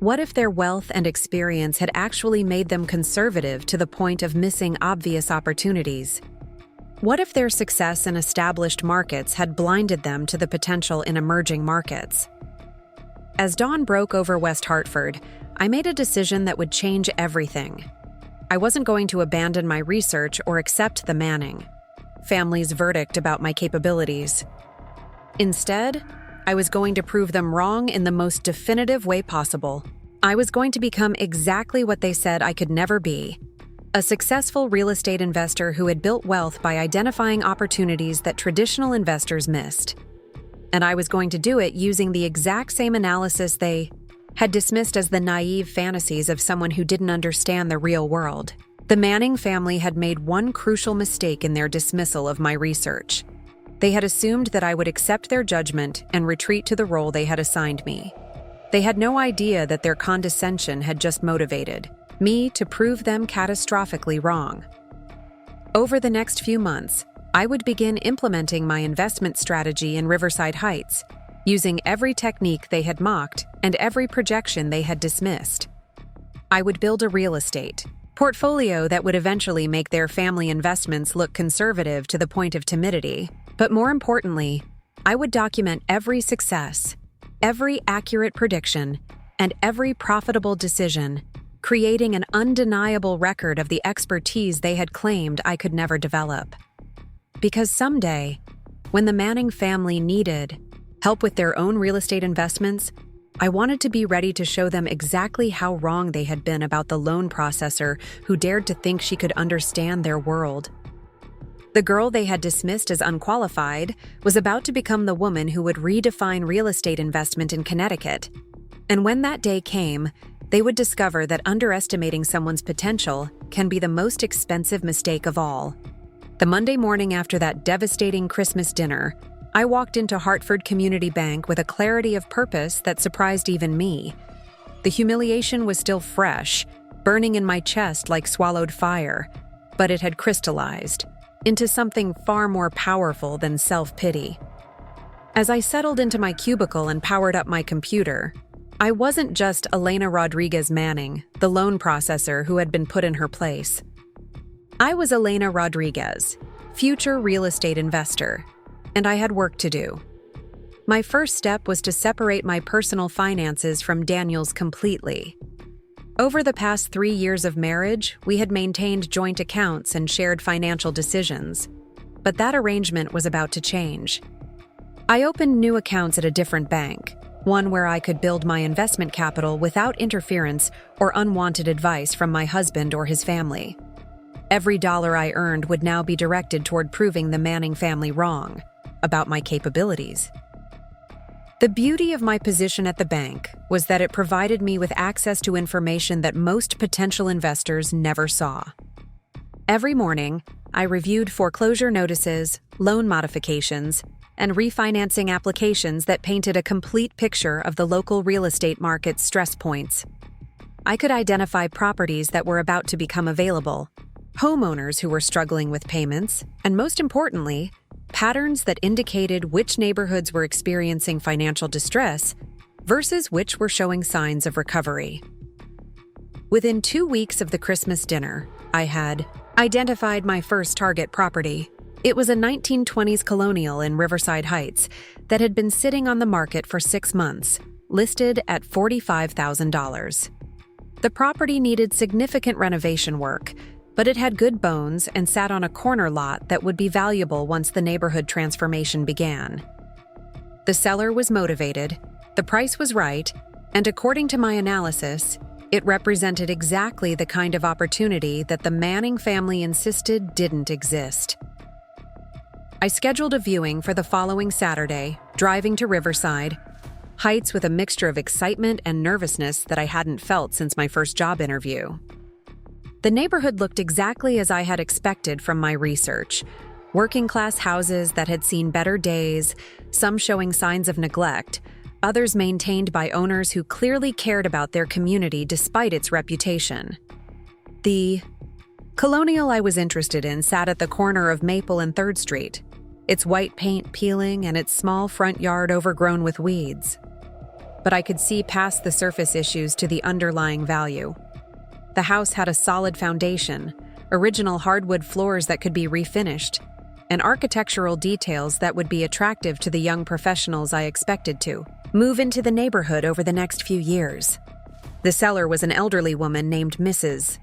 What if their wealth and experience had actually made them conservative to the point of missing obvious opportunities? What if their success in established markets had blinded them to the potential in emerging markets? As dawn broke over West Hartford, I made a decision that would change everything. I wasn't going to abandon my research or accept the Manning family's verdict about my capabilities. Instead, I was going to prove them wrong in the most definitive way possible. I was going to become exactly what they said I could never be: a successful real estate investor who had built wealth by identifying opportunities that traditional investors missed. And I was going to do it using the exact same analysis they had dismissed as the naive fantasies of someone who didn't understand the real world. The Manning family had made one crucial mistake in their dismissal of my research. They had assumed that I would accept their judgment and retreat to the role they had assigned me. They had no idea that their condescension had just motivated me to prove them catastrophically wrong. Over the next few months, I would begin implementing my investment strategy in Riverside Heights, using every technique they had mocked and every projection they had dismissed. I would build a real estate portfolio that would eventually make their family investments look conservative to the point of timidity. But more importantly, I would document every success, every accurate prediction, and every profitable decision, creating an undeniable record of the expertise they had claimed I could never develop. Because someday, when the Manning family needed help with their own real estate investments, I wanted to be ready to show them exactly how wrong they had been about the loan processor who dared to think she could understand their world. The girl they had dismissed as unqualified was about to become the woman who would redefine real estate investment in Connecticut. And when that day came, they would discover that underestimating someone's potential can be the most expensive mistake of all. The Monday morning after that devastating Christmas dinner, I walked into Hartford Community Bank with a clarity of purpose that surprised even me. The humiliation was still fresh, burning in my chest like swallowed fire, but it had crystallized into something far more powerful than self-pity. As I settled into my cubicle and powered up my computer, I wasn't just Elena Rodriguez Manning, the loan processor who had been put in her place. I was Elena Rodriguez, future real estate investor, and I had work to do. My first step was to separate my personal finances from Daniel's completely. Over the past 3 years of marriage, we had maintained joint accounts and shared financial decisions, but that arrangement was about to change. I opened new accounts at a different bank, one where I could build my investment capital without interference or unwanted advice from my husband or his family. Every dollar I earned would now be directed toward proving the Manning family wrong about my capabilities. The beauty of my position at the bank was that it provided me with access to information that most potential investors never saw. Every morning, I reviewed foreclosure notices, loan modifications, and refinancing applications that painted a complete picture of the local real estate market's stress points. I could identify properties that were about to become available, homeowners who were struggling with payments, and most importantly, patterns that indicated which neighborhoods were experiencing financial distress versus which were showing signs of recovery. Within 2 weeks of the Christmas dinner, I had identified my first target property. It was a 1920s colonial in Riverside Heights that had been sitting on the market for 6 months, listed at $45,000. The property needed significant renovation work, but it had good bones and sat on a corner lot that would be valuable once the neighborhood transformation began. The seller was motivated, the price was right, and according to my analysis, it represented exactly the kind of opportunity that the Manning family insisted didn't exist. I scheduled a viewing for the following Saturday, driving to Riverside Heights with a mixture of excitement and nervousness that I hadn't felt since my first job interview. The neighborhood looked exactly as I had expected from my research. Working-class houses that had seen better days, some showing signs of neglect, others maintained by owners who clearly cared about their community despite its reputation. The colonial I was interested in sat at the corner of Maple and 3rd Street, its white paint peeling and its small front yard overgrown with weeds. But I could see past the surface issues to the underlying value. The house had a solid foundation, original hardwood floors that could be refinished, and architectural details that would be attractive to the young professionals I expected to move into the neighborhood over the next few years. The seller was an elderly woman named Mrs.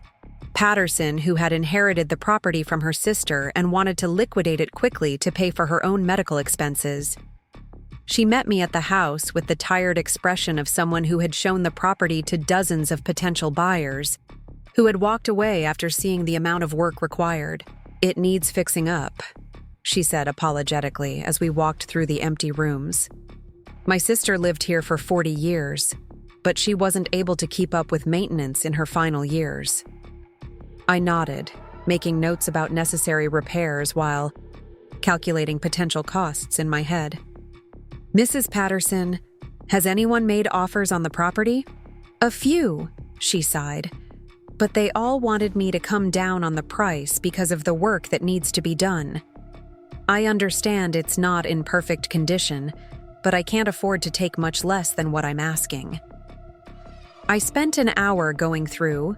Patterson, who had inherited the property from her sister and wanted to liquidate it quickly to pay for her own medical expenses. She met me at the house with the tired expression of someone who had shown the property to dozens of potential buyers, who had walked away after seeing the amount of work required. "It needs fixing up," she said apologetically as we walked through the empty rooms. "My sister lived here for 40 years, but she wasn't able to keep up with maintenance in her final years." I nodded, making notes about necessary repairs while calculating potential costs in my head. "Mrs. Patterson, has anyone made offers on the property?" "A few," she sighed, "but they all wanted me to come down on the price because of the work that needs to be done. I understand it's not in perfect condition, but I can't afford to take much less than what I'm asking." I spent an hour going through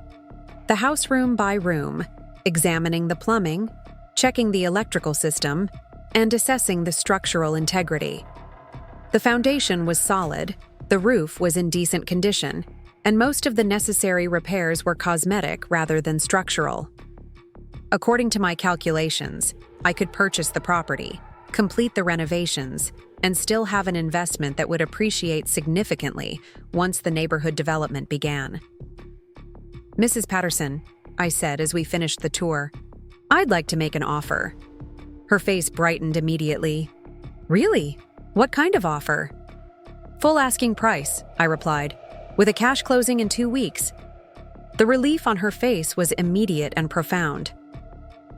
the house room by room, examining the plumbing, checking the electrical system, and assessing the structural integrity. The foundation was solid, the roof was in decent condition, and most of the necessary repairs were cosmetic rather than structural. According to my calculations, I could purchase the property, complete the renovations, and still have an investment that would appreciate significantly once the neighborhood development began. "Mrs. Patterson," I said as we finished the tour, "I'd like to make an offer." Her face brightened immediately. "Really? What kind of offer?" "Full asking price," I replied, "with a cash closing in 2 weeks." The relief on her face was immediate and profound.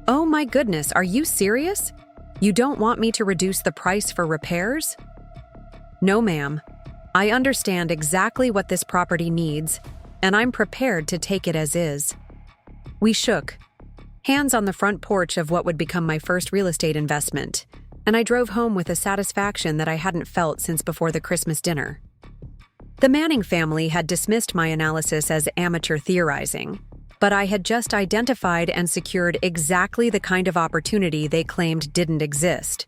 "Oh my goodness, are you serious? You don't want me to reduce the price for repairs?" "No, ma'am. I understand exactly what this property needs, and I'm prepared to take it as is. We shook hands on the front porch of what would become my first real estate investment, and I drove home with a satisfaction that I hadn't felt since before the Christmas dinner. The Manning family had dismissed my analysis as amateur theorizing, but I had just identified and secured exactly the kind of opportunity they claimed didn't exist.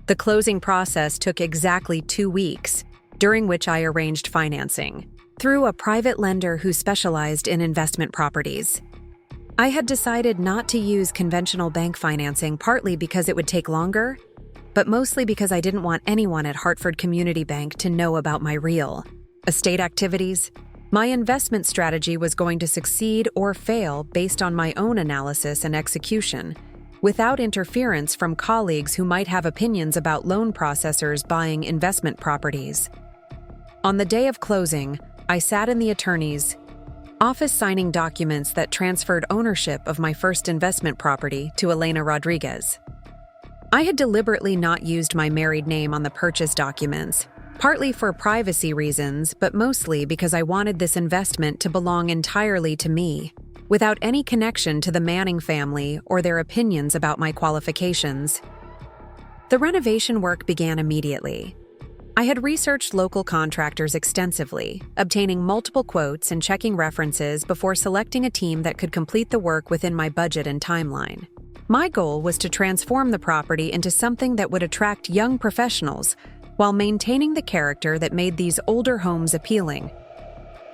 The closing process took exactly 2 weeks, during which I arranged financing through a private lender who specialized in investment properties. I had decided not to use conventional bank financing, partly because it would take longer, but mostly because I didn't want anyone at Hartford Community Bank to know about my real estate activities. My investment strategy was going to succeed or fail based on my own analysis and execution, without interference from colleagues who might have opinions about loan processors buying investment properties. On the day of closing, I sat in the attorney's office signing documents that transferred ownership of my first investment property to Elena Rodriguez. I had deliberately not used my married name on the purchase documents, partly for privacy reasons, but mostly because I wanted this investment to belong entirely to me, without any connection to the Manning family or their opinions about my qualifications. The renovation work began immediately. I had researched local contractors extensively, obtaining multiple quotes and checking references before selecting a team that could complete the work within my budget and timeline. My goal was to transform the property into something that would attract young professionals while maintaining the character that made these older homes appealing.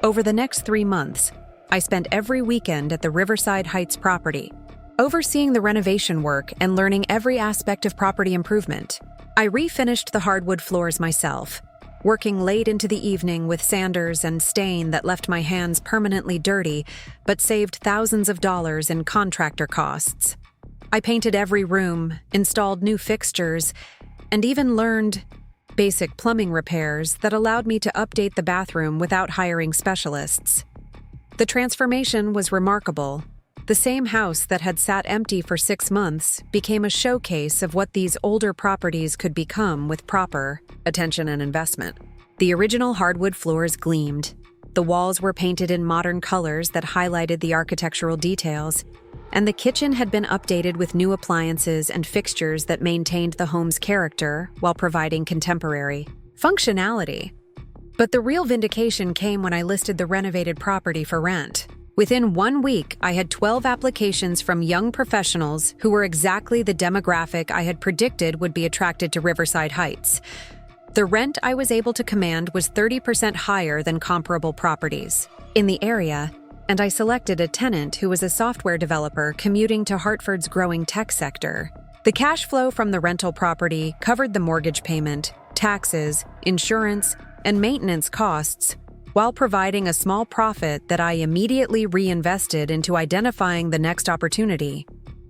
Over the next 3 months, I spent every weekend at the Riverside Heights property, overseeing the renovation work and learning every aspect of property improvement. I refinished the hardwood floors myself, working late into the evening with sanders and stain that left my hands permanently dirty but saved thousands of dollars in contractor costs. I painted every room, installed new fixtures, and even learned basic plumbing repairs that allowed me to update the bathroom without hiring specialists. The transformation was remarkable. The same house that had sat empty for 6 months became a showcase of what these older properties could become with proper attention and investment. The original hardwood floors gleamed. The walls were painted in modern colors that highlighted the architectural details, and the kitchen had been updated with new appliances and fixtures that maintained the home's character while providing contemporary functionality. But the real vindication came when I listed the renovated property for rent. Within 1 week, I had 12 applications from young professionals who were exactly the demographic I had predicted would be attracted to Riverside Heights. The rent I was able to command was 30% higher than comparable properties in the area, and I selected a tenant who was a software developer commuting to Hartford's growing tech sector. The cash flow from the rental property covered the mortgage payment, taxes, insurance, and maintenance costs, while providing a small profit that I immediately reinvested into identifying the next opportunity.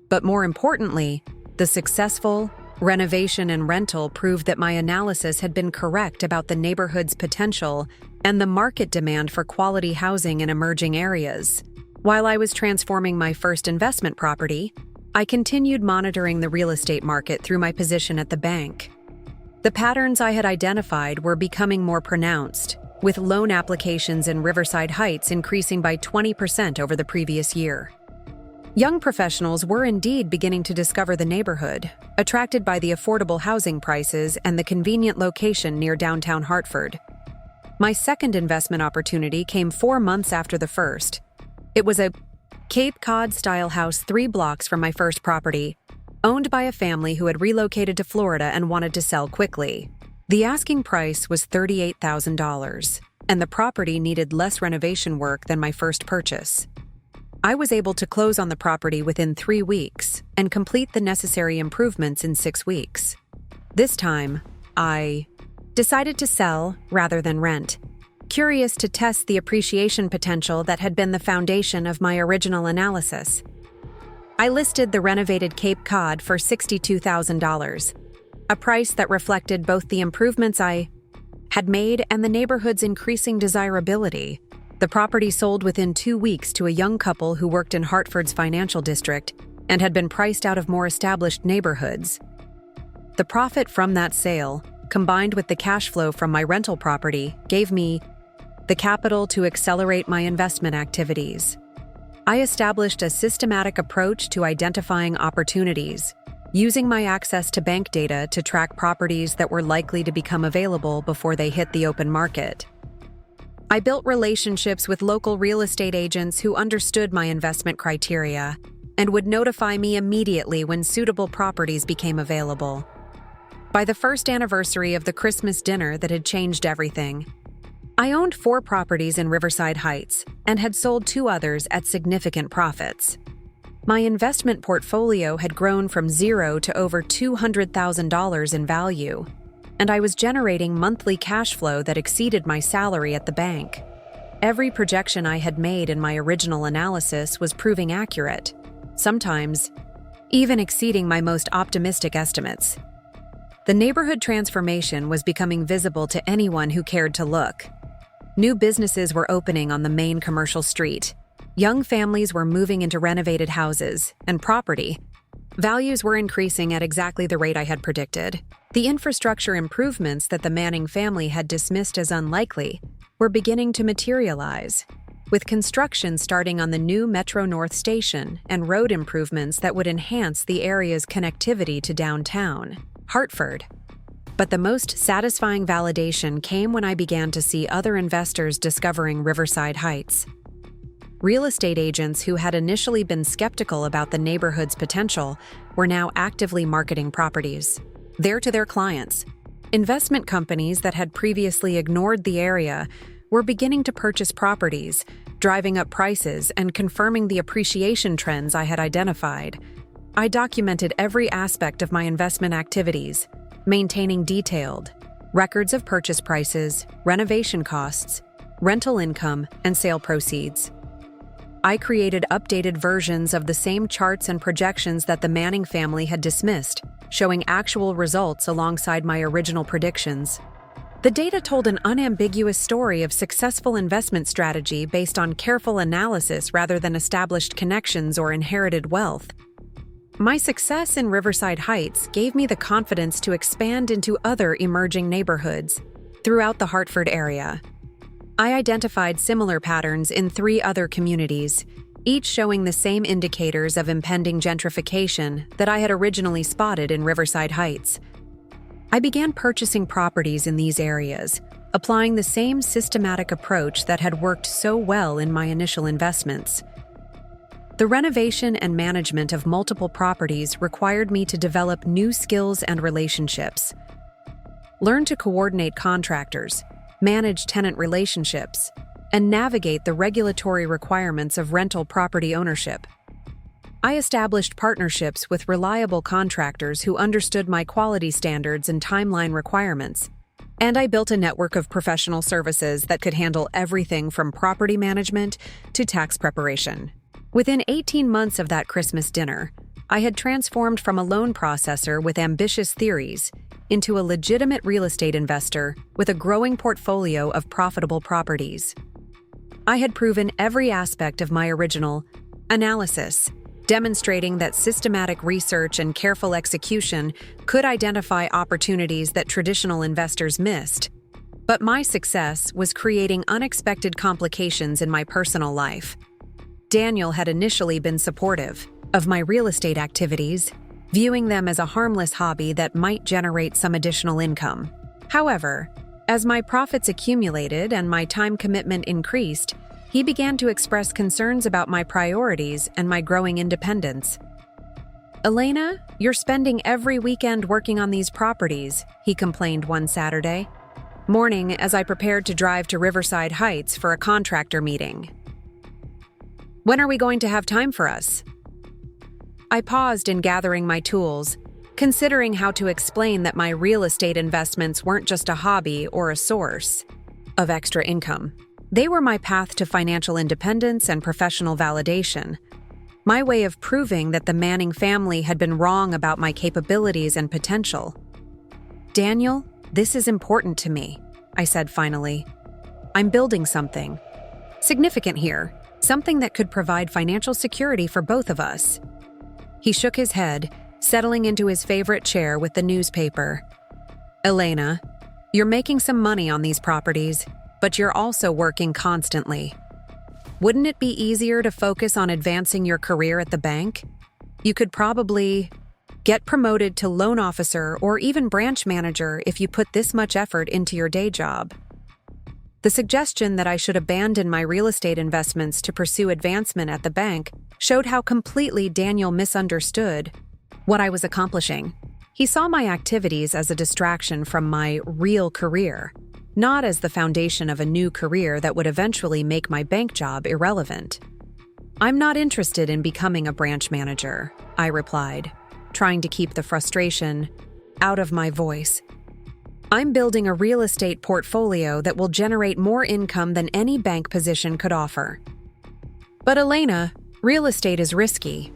But more importantly, the successful renovation and rental proved that my analysis had been correct about the neighborhood's potential and the market demand for quality housing in emerging areas. While I was transforming my first investment property, I continued monitoring the real estate market through my position at the bank. The patterns I had identified were becoming more pronounced, with loan applications in Riverside Heights increasing by 20% over the previous year. Young professionals were indeed beginning to discover the neighborhood, attracted by the affordable housing prices and the convenient location near downtown Hartford. My second investment opportunity came 4 months after the first. It was a Cape Cod-style house 3 blocks from my first property, owned by a family who had relocated to Florida and wanted to sell quickly. The asking price was $38,000, and the property needed less renovation work than my first purchase. I was able to close on the property within 3 weeks and complete the necessary improvements in 6 weeks. This time, I decided to sell rather than rent, curious to test the appreciation potential that had been the foundation of my original analysis. I listed the renovated Cape Cod for $62,000, a price that reflected both the improvements I had made and the neighborhood's increasing desirability. The property sold within 2 weeks to a young couple who worked in Hartford's financial district and had been priced out of more established neighborhoods. The profit from that sale, combined with the cash flow from my rental property, gave me the capital to accelerate my investment activities. I established a systematic approach to identifying opportunities, using my access to bank data to track properties that were likely to become available before they hit the open market. I built relationships with local real estate agents who understood my investment criteria and would notify me immediately when suitable properties became available. By the first anniversary of the Christmas dinner that had changed everything, I owned 4 properties in Riverside Heights and had sold 2 others at significant profits. My investment portfolio had grown from zero to over $200,000 in value, and I was generating monthly cash flow that exceeded my salary at the bank. Every projection I had made in my original analysis was proving accurate, sometimes even exceeding my most optimistic estimates. The neighborhood transformation was becoming visible to anyone who cared to look. New businesses were opening on the main commercial street. Young families were moving into renovated houses, and property values were increasing at exactly the rate I had predicted. The infrastructure improvements that the Manning family had dismissed as unlikely were beginning to materialize, with construction starting on the new Metro North station and road improvements that would enhance the area's connectivity to downtown Hartford. But the most satisfying validation came when I began to see other investors discovering Riverside Heights. Real estate agents who had initially been skeptical about the neighborhood's potential were now actively marketing properties there to their clients. Investment companies that had previously ignored the area were beginning to purchase properties, driving up prices and confirming the appreciation trends I had identified. I documented every aspect of my investment activities, maintaining detailed records of purchase prices, renovation costs, rental income, and sale proceeds. I created updated versions of the same charts and projections that the Manning family had dismissed, showing actual results alongside my original predictions. The data told an unambiguous story of successful investment strategy based on careful analysis rather than established connections or inherited wealth. My success in Riverside Heights gave me the confidence to expand into other emerging neighborhoods throughout the Hartford area. I identified similar patterns in 3 other communities, each showing the same indicators of impending gentrification that I had originally spotted in Riverside Heights. I began purchasing properties in these areas, applying the same systematic approach that had worked so well in my initial investments. The renovation and management of multiple properties required me to develop new skills and relationships. Learn to coordinate contractors, manage tenant relationships, and navigate the regulatory requirements of rental property ownership. I established partnerships with reliable contractors who understood my quality standards and timeline requirements, and I built a network of professional services that could handle everything from property management to tax preparation. Within 18 months of that Christmas dinner, I had transformed from a loan processor with ambitious theories into a legitimate real estate investor with a growing portfolio of profitable properties. I had proven every aspect of my original analysis, demonstrating that systematic research and careful execution could identify opportunities that traditional investors missed. But my success was creating unexpected complications in my personal life. Daniel had initially been supportive of my real estate activities, viewing them as a harmless hobby that might generate some additional income. However, as my profits accumulated and my time commitment increased, he began to express concerns about my priorities and my growing independence. "Elena, you're spending every weekend working on these properties," he complained one Saturday morning as I prepared to drive to Riverside Heights for a contractor meeting. "When are we going to have time for us?" I paused in gathering my tools, considering how to explain that my real estate investments weren't just a hobby or a source of extra income. They were my path to financial independence and professional validation, my way of proving that the Manning family had been wrong about my capabilities and potential. "Daniel, this is important to me," I said finally. "I'm building something significant here, something that could provide financial security for both of us." He shook his head, settling into his favorite chair with the newspaper. "Elena, you're making some money on these properties. but you're also working constantly. Wouldn't it be easier to focus on advancing your career at the bank? You could probably get promoted to loan officer or even branch manager if you put this much effort into your day job. The suggestion that I should abandon my real estate investments to pursue advancement at the bank showed how completely Daniel misunderstood what I was accomplishing. He saw my activities as a distraction from my real career, not as the foundation of a new career that would eventually make my bank job irrelevant. "I'm not interested in becoming a branch manager," I replied, trying to keep the frustration out of my voice. "I'm building a real estate portfolio that will generate more income than any bank position could offer." "But Elena, real estate is risky.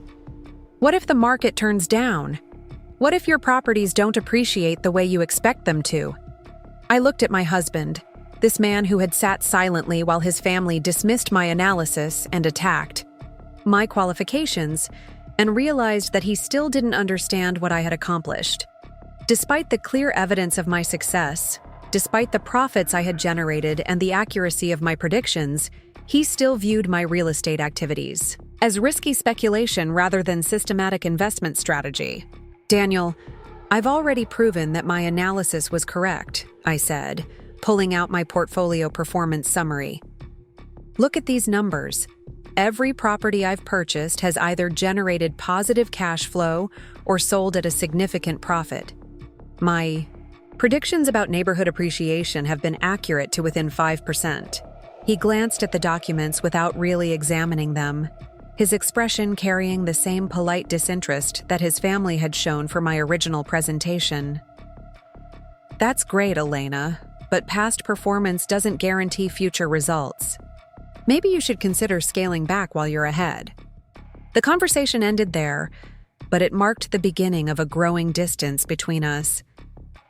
What if the market turns down? What if your properties don't appreciate the way you expect them to?" I looked at my husband, this man who had sat silently while his family dismissed my analysis and attacked my qualifications, and realized that he still didn't understand what I had accomplished. Despite the clear evidence of my success, despite the profits I had generated and the accuracy of my predictions, he still viewed my real estate activities as risky speculation rather than systematic investment strategy. "Daniel, I've already proven that my analysis was correct," I said, pulling out my portfolio performance summary. "Look at these numbers. Every property I've purchased has either generated positive cash flow or sold at a significant profit. My predictions about neighborhood appreciation have been accurate to within 5%. He glanced at the documents without really examining them, his expression carrying the same polite disinterest that his family had shown for my original presentation. "That's great, Elena, but past performance doesn't guarantee future results. Maybe you should consider scaling back while you're ahead." The conversation ended there, but it marked the beginning of a growing distance between us.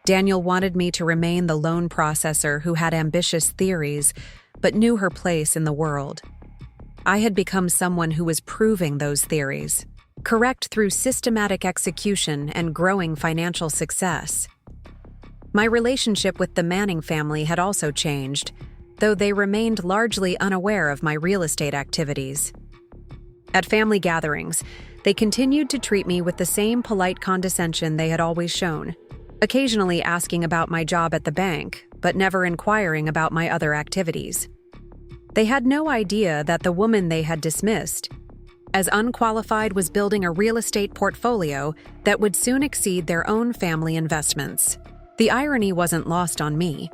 Daniel wanted me to remain the loan processor who had ambitious theories, but knew her place in the world. I had become someone who was proving those theories, correct through systematic execution and growing financial success. My relationship with the Manning family had also changed, though they remained largely unaware of my real estate activities. At family gatherings, they continued to treat me with the same polite condescension they had always shown, occasionally asking about my job at the bank, but never inquiring about my other activities. They had no idea that the woman they had dismissed as unqualified was building a real estate portfolio that would soon exceed their own family investments. The irony wasn't lost on me.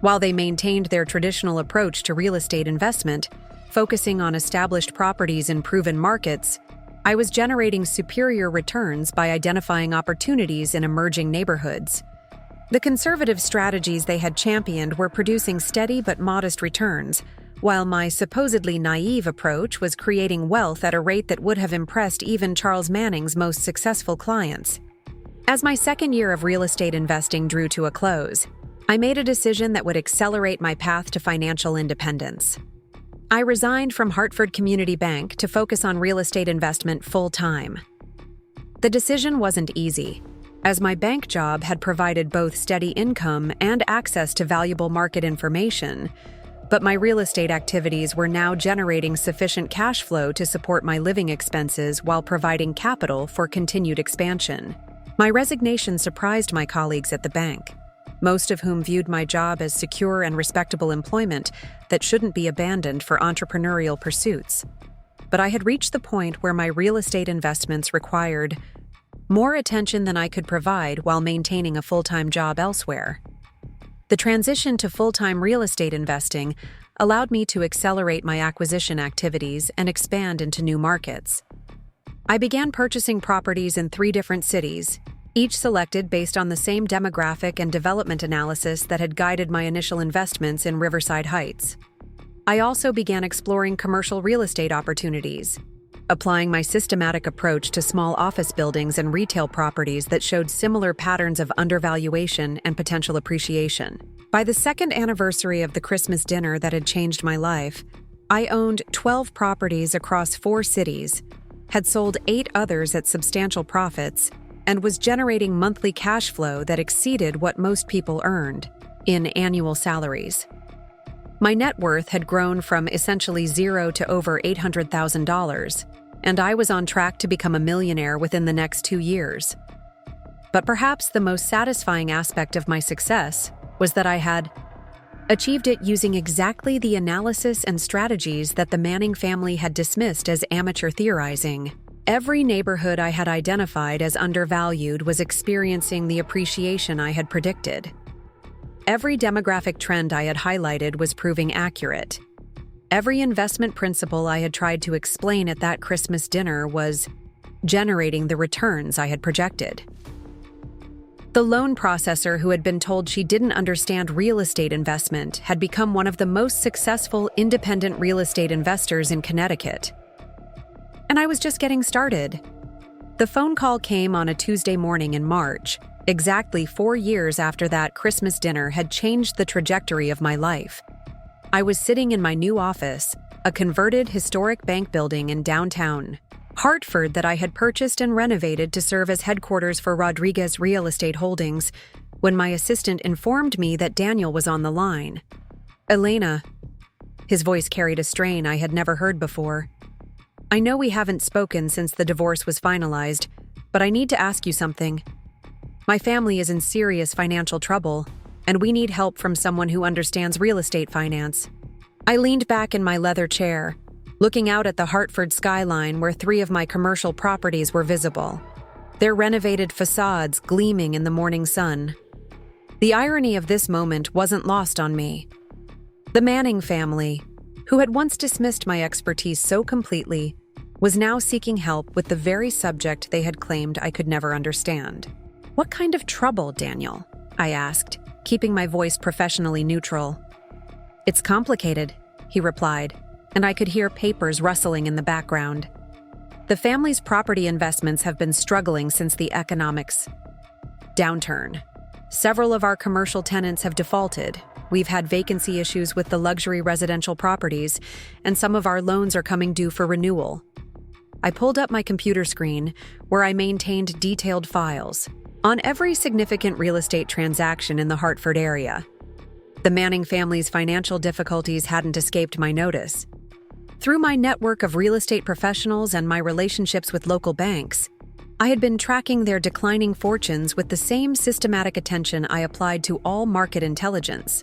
While they maintained their traditional approach to real estate investment, focusing on established properties in proven markets, I was generating superior returns by identifying opportunities in emerging neighborhoods. The conservative strategies they had championed were producing steady but modest returns, while my supposedly naive approach was creating wealth at a rate that would have impressed even Charles Manning's most successful clients. As my second year of real estate investing drew to a close, I made a decision that would accelerate my path to financial independence. I resigned from Hartford Community Bank to focus on real estate investment full-time. The decision wasn't easy, as my bank job had provided both steady income and access to valuable market information, but my real estate activities were now generating sufficient cash flow to support my living expenses while providing capital for continued expansion. My resignation surprised my colleagues at the bank, most of whom viewed my job as secure and respectable employment that shouldn't be abandoned for entrepreneurial pursuits. But I had reached the point where my real estate investments required more attention than I could provide while maintaining a full-time job elsewhere. The transition to full-time real estate investing allowed me to accelerate my acquisition activities and expand into new markets. I began purchasing properties in 3 different cities, each selected based on the same demographic and development analysis that had guided my initial investments in Riverside Heights. I also began exploring commercial real estate opportunities, applying my systematic approach to small office buildings and retail properties that showed similar patterns of undervaluation and potential appreciation. By the second anniversary of the Christmas dinner that had changed my life, I owned 12 properties across 4 cities, had sold 8 others at substantial profits, and was generating monthly cash flow that exceeded what most people earned in annual salaries. My net worth had grown from essentially zero to over $800,000, and I was on track to become a millionaire within the next 2 years. But perhaps the most satisfying aspect of my success was that I had achieved it using exactly the analysis and strategies that the Manning family had dismissed as amateur theorizing. Every neighborhood I had identified as undervalued was experiencing the appreciation I had predicted. Every demographic trend I had highlighted was proving accurate. Every investment principle I had tried to explain at that Christmas dinner was generating the returns I had projected. The loan processor who had been told she didn't understand real estate investment had become one of the most successful independent real estate investors in Connecticut. And I was just getting started. The phone call came on a Tuesday morning in March, exactly 4 years after that Christmas dinner had changed the trajectory of my life. I was sitting in my new office, a converted historic bank building in downtown Hartford that I had purchased and renovated to serve as headquarters for Rodriguez Real Estate Holdings, when my assistant informed me that Daniel was on the line. "Elena." His voice carried a strain I had never heard before. "I know we haven't spoken since the divorce was finalized, but I need to ask you something. My family is in serious financial trouble, and we need help from someone who understands real estate finance." I leaned back in my leather chair, looking out at the Hartford skyline where 3 of my commercial properties were visible, their renovated facades gleaming in the morning sun. The irony of this moment wasn't lost on me. The Manning family, who had once dismissed my expertise so completely, was now seeking help with the very subject they had claimed I could never understand. "What kind of trouble, Daniel?" I asked, keeping my voice professionally neutral. "It's complicated," he replied, and I could hear papers rustling in the background. "The family's property investments have been struggling since the economics downturn. Several of our commercial tenants have defaulted. We've had vacancy issues with the luxury residential properties, and some of our loans are coming due for renewal." I pulled up my computer screen, where I maintained detailed files on every significant real estate transaction in the Hartford area. The Manning family's financial difficulties hadn't escaped my notice. Through my network of real estate professionals and my relationships with local banks, I had been tracking their declining fortunes with the same systematic attention I applied to all market intelligence.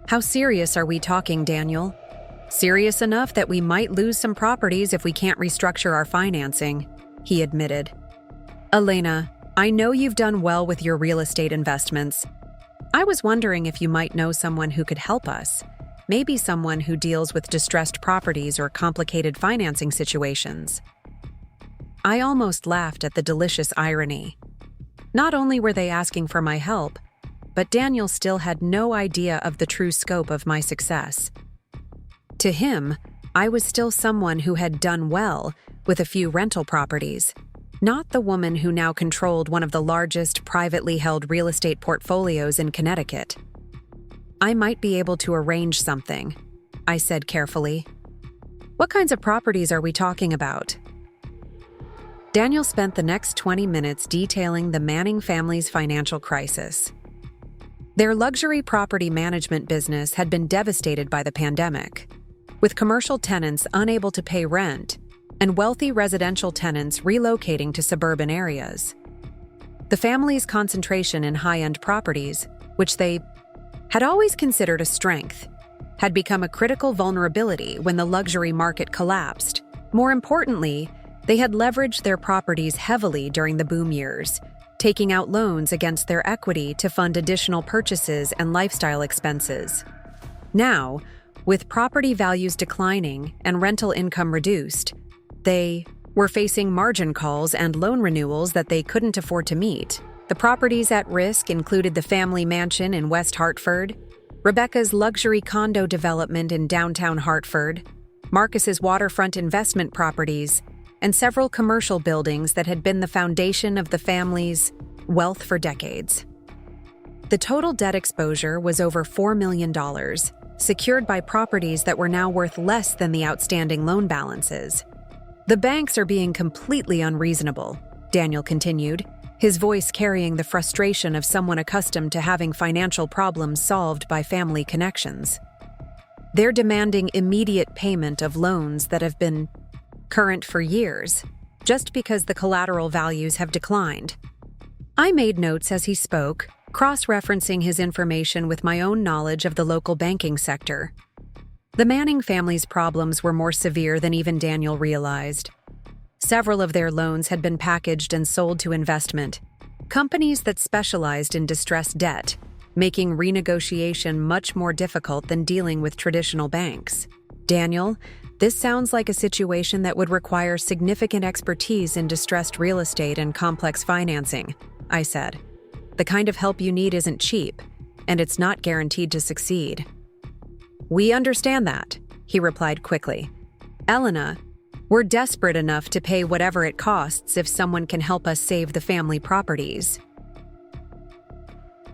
"How serious are we talking, Daniel?" "Serious enough that we might lose some properties if we can't restructure our financing," he admitted. "Elena, I know you've done well with your real estate investments. I was wondering if you might know someone who could help us. Maybe someone who deals with distressed properties or complicated financing situations." I almost laughed at the delicious irony. Not only were they asking for my help, but Daniel still had no idea of the true scope of my success. To him, I was still someone who had done well with a few rental properties, not the woman who now controlled one of the largest privately held real estate portfolios in Connecticut. "I might be able to arrange something," I said carefully. "What kinds of properties are we talking about?" Daniel spent the next 20 minutes detailing the Manning family's financial crisis. Their luxury property management business had been devastated by the pandemic, with commercial tenants unable to pay rent and wealthy residential tenants relocating to suburban areas. The family's concentration in high-end properties, which they had always considered a strength, had become a critical vulnerability when the luxury market collapsed. More importantly, they had leveraged their properties heavily during the boom years, taking out loans against their equity to fund additional purchases and lifestyle expenses. Now, with property values declining and rental income reduced, they were facing margin calls and loan renewals that they couldn't afford to meet. The properties at risk included the family mansion in West Hartford, Rebecca's luxury condo development in downtown Hartford, Marcus's waterfront investment properties, and several commercial buildings that had been the foundation of the family's wealth for decades. The total debt exposure was over $4 million, secured by properties that were now worth less than the outstanding loan balances. "The banks are being completely unreasonable," Daniel continued, his voice carrying the frustration of someone accustomed to having financial problems solved by family connections. They're demanding immediate payment of loans that have been current for years, just because the collateral values have declined. I made notes as he spoke, cross-referencing his information with my own knowledge of the local banking sector. The Manning family's problems were more severe than even Daniel realized. Several of their loans had been packaged and sold to investment companies that specialized in distressed debt, making renegotiation much more difficult than dealing with traditional banks. Daniel, this sounds like a situation that would require significant expertise in distressed real estate and complex financing, I said. The kind of help you need isn't cheap, and it's not guaranteed to succeed. We understand that, he replied quickly. Elena, we're desperate enough to pay whatever it costs if someone can help us save the family properties.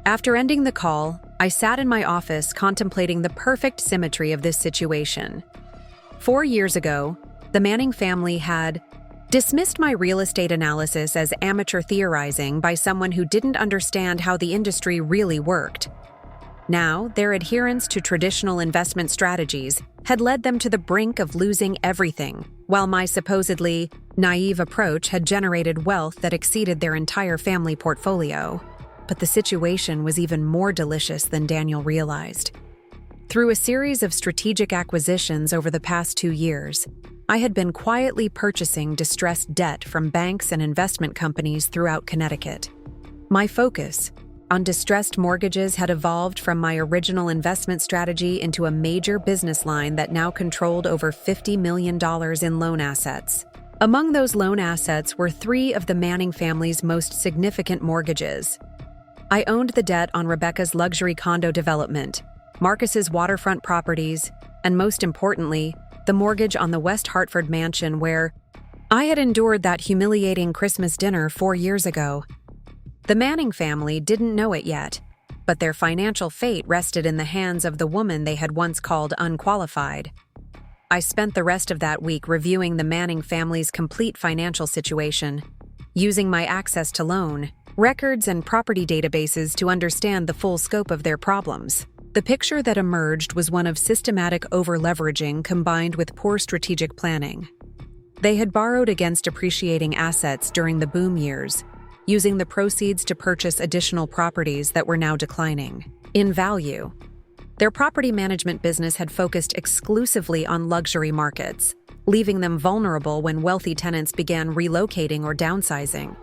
After ending the call, I sat in my office contemplating the perfect symmetry of this situation. 4 years ago, the Manning family had dismissed my real estate analysis as amateur theorizing by someone who didn't understand how the industry really worked. Now, their adherence to traditional investment strategies had led them to the brink of losing everything, while my supposedly naive approach had generated wealth that exceeded their entire family portfolio. But the situation was even more delicious than Daniel realized. Through a series of strategic acquisitions over the past 2 years, I had been quietly purchasing distressed debt from banks and investment companies throughout Connecticut. My focus on distressed mortgages had evolved from my original investment strategy into a major business line that now controlled over $50 million in loan assets. Among those loan assets were 3 of the Manning family's most significant mortgages. I owned the debt on Rebecca's luxury condo development, Marcus's waterfront properties, and most importantly, the mortgage on the West Hartford mansion where I had endured that humiliating Christmas dinner 4 years ago. The Manning family didn't know it yet, but their financial fate rested in the hands of the woman they had once called unqualified. I spent the rest of that week reviewing the Manning family's complete financial situation, using my access to loan, records, and property databases to understand the full scope of their problems. The picture that emerged was one of systematic over-leveraging combined with poor strategic planning. They had borrowed against appreciating assets during the boom years, using the proceeds to purchase additional properties that were now declining in value. Their property management business had focused exclusively on luxury markets, leaving them vulnerable when wealthy tenants began relocating or downsizing.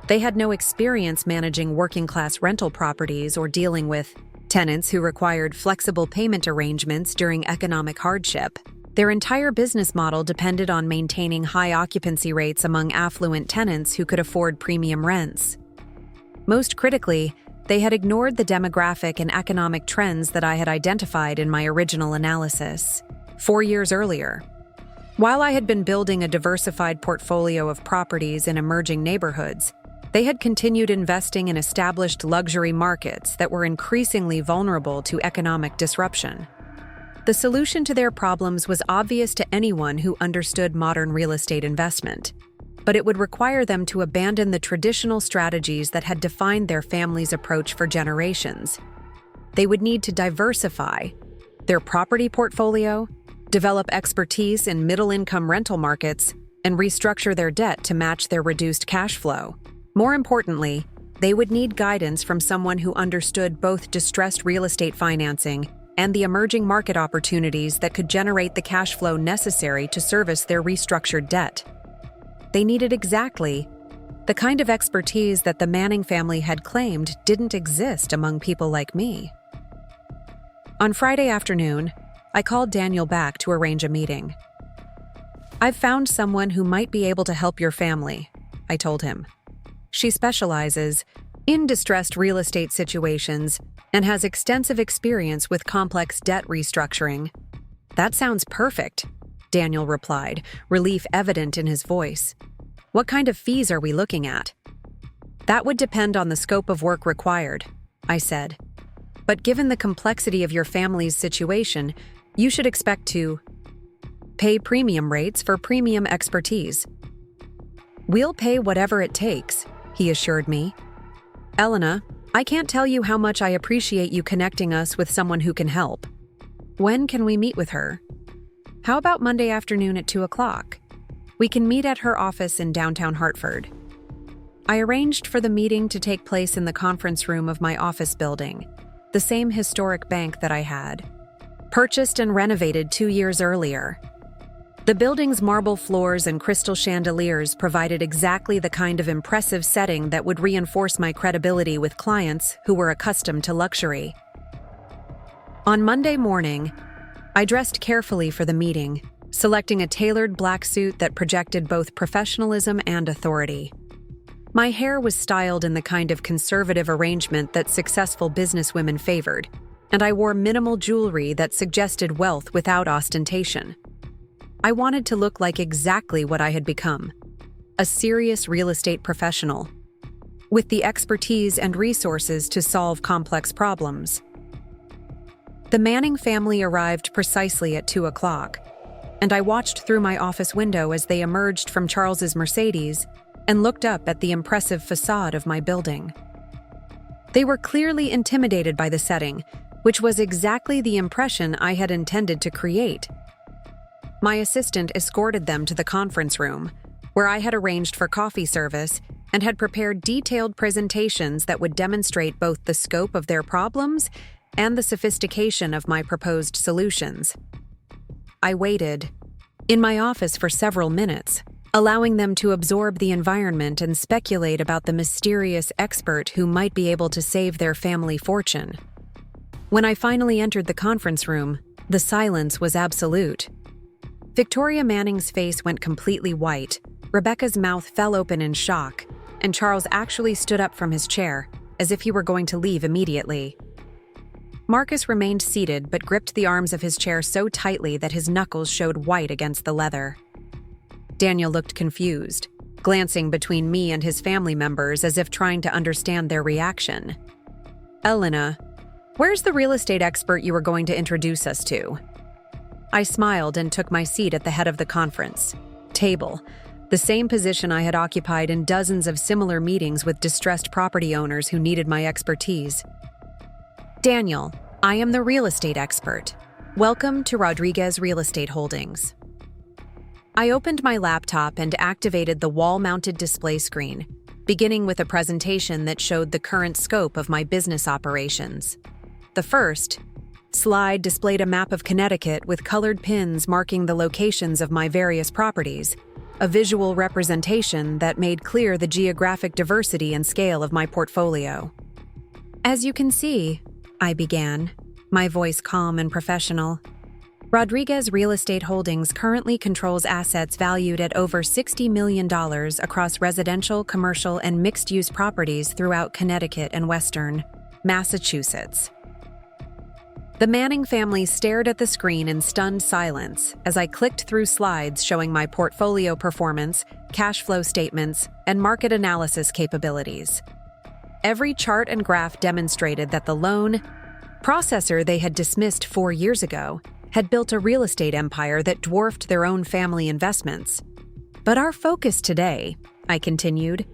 They had no experience managing working-class rental properties or dealing with tenants who required flexible payment arrangements during economic hardship. Their entire business model depended on maintaining high occupancy rates among affluent tenants who could afford premium rents. Most critically, they had ignored the demographic and economic trends that I had identified in my original analysis 4 years earlier. While I had been building a diversified portfolio of properties in emerging neighborhoods, they had continued investing in established luxury markets that were increasingly vulnerable to economic disruption. The solution to their problems was obvious to anyone who understood modern real estate investment, but it would require them to abandon the traditional strategies that had defined their family's approach for generations. They would need to diversify their property portfolio, develop expertise in middle-income rental markets, and restructure their debt to match their reduced cash flow. More importantly, they would need guidance from someone who understood both distressed real estate financing and the emerging market opportunities that could generate the cash flow necessary to service their restructured debt. They needed exactly the kind of expertise that the Manning family had claimed didn't exist among people like me. On Friday afternoon, I called Daniel back to arrange a meeting. "I've found someone who might be able to help your family," I told him. "She specializes in distressed real estate situations and has extensive experience with complex debt restructuring." "That sounds perfect," Daniel replied, relief evident in his voice. "What kind of fees are we looking at?" "That would depend on the scope of work required," I said. "But given the complexity of your family's situation, you should expect to pay premium rates for premium expertise." "We'll pay whatever it takes," he assured me. Elena, I can't tell you how much I appreciate you connecting us with someone who can help. When can we meet with her? How about Monday afternoon at 2 o'clock? We can meet at her office in downtown Hartford. I arranged for the meeting to take place in the conference room of my office building, the same historic bank that I had purchased and renovated 2 years earlier. The building's marble floors and crystal chandeliers provided exactly the kind of impressive setting that would reinforce my credibility with clients who were accustomed to luxury. On Monday morning, I dressed carefully for the meeting, selecting a tailored black suit that projected both professionalism and authority. My hair was styled in the kind of conservative arrangement that successful businesswomen favored, and I wore minimal jewelry that suggested wealth without ostentation. I wanted to look like exactly what I had become, a serious real estate professional, with the expertise and resources to solve complex problems. The Manning family arrived precisely at 2 o'clock, and I watched through my office window as they emerged from Charles's Mercedes and looked up at the impressive facade of my building. They were clearly intimidated by the setting, which was exactly the impression I had intended to create. My assistant escorted them to the conference room, where I had arranged for coffee service and had prepared detailed presentations that would demonstrate both the scope of their problems and the sophistication of my proposed solutions. I waited in my office for several minutes, allowing them to absorb the environment and speculate about the mysterious expert who might be able to save their family fortune. When I finally entered the conference room, the silence was absolute. Victoria Manning's face went completely white, Rebecca's mouth fell open in shock, and Charles actually stood up from his chair, as if he were going to leave immediately. Marcus remained seated but gripped the arms of his chair so tightly that his knuckles showed white against the leather. Daniel looked confused, glancing between me and his family members as if trying to understand their reaction. Elena, where's the real estate expert you were going to introduce us to? I smiled and took my seat at the head of the conference table, the same position I had occupied in dozens of similar meetings with distressed property owners who needed my expertise. Daniel, I am the real estate expert. Welcome to Rodriguez Real Estate Holdings. I opened my laptop and activated the wall-mounted display screen, beginning with a presentation that showed the current scope of my business operations. The first slide displayed a map of Connecticut with colored pins marking the locations of my various properties, a visual representation that made clear the geographic diversity and scale of my portfolio. As you can see, I began, my voice calm and professional, Rodriguez Real Estate Holdings currently controls assets valued at over $60 million across residential, commercial, and mixed-use properties throughout Connecticut and Western Massachusetts. The Manning family stared at the screen in stunned silence as I clicked through slides showing my portfolio performance, cash flow statements, and market analysis capabilities. Every chart and graph demonstrated that the loan processor they had dismissed 4 years ago had built a real estate empire that dwarfed their own family investments. But our focus today, I continued,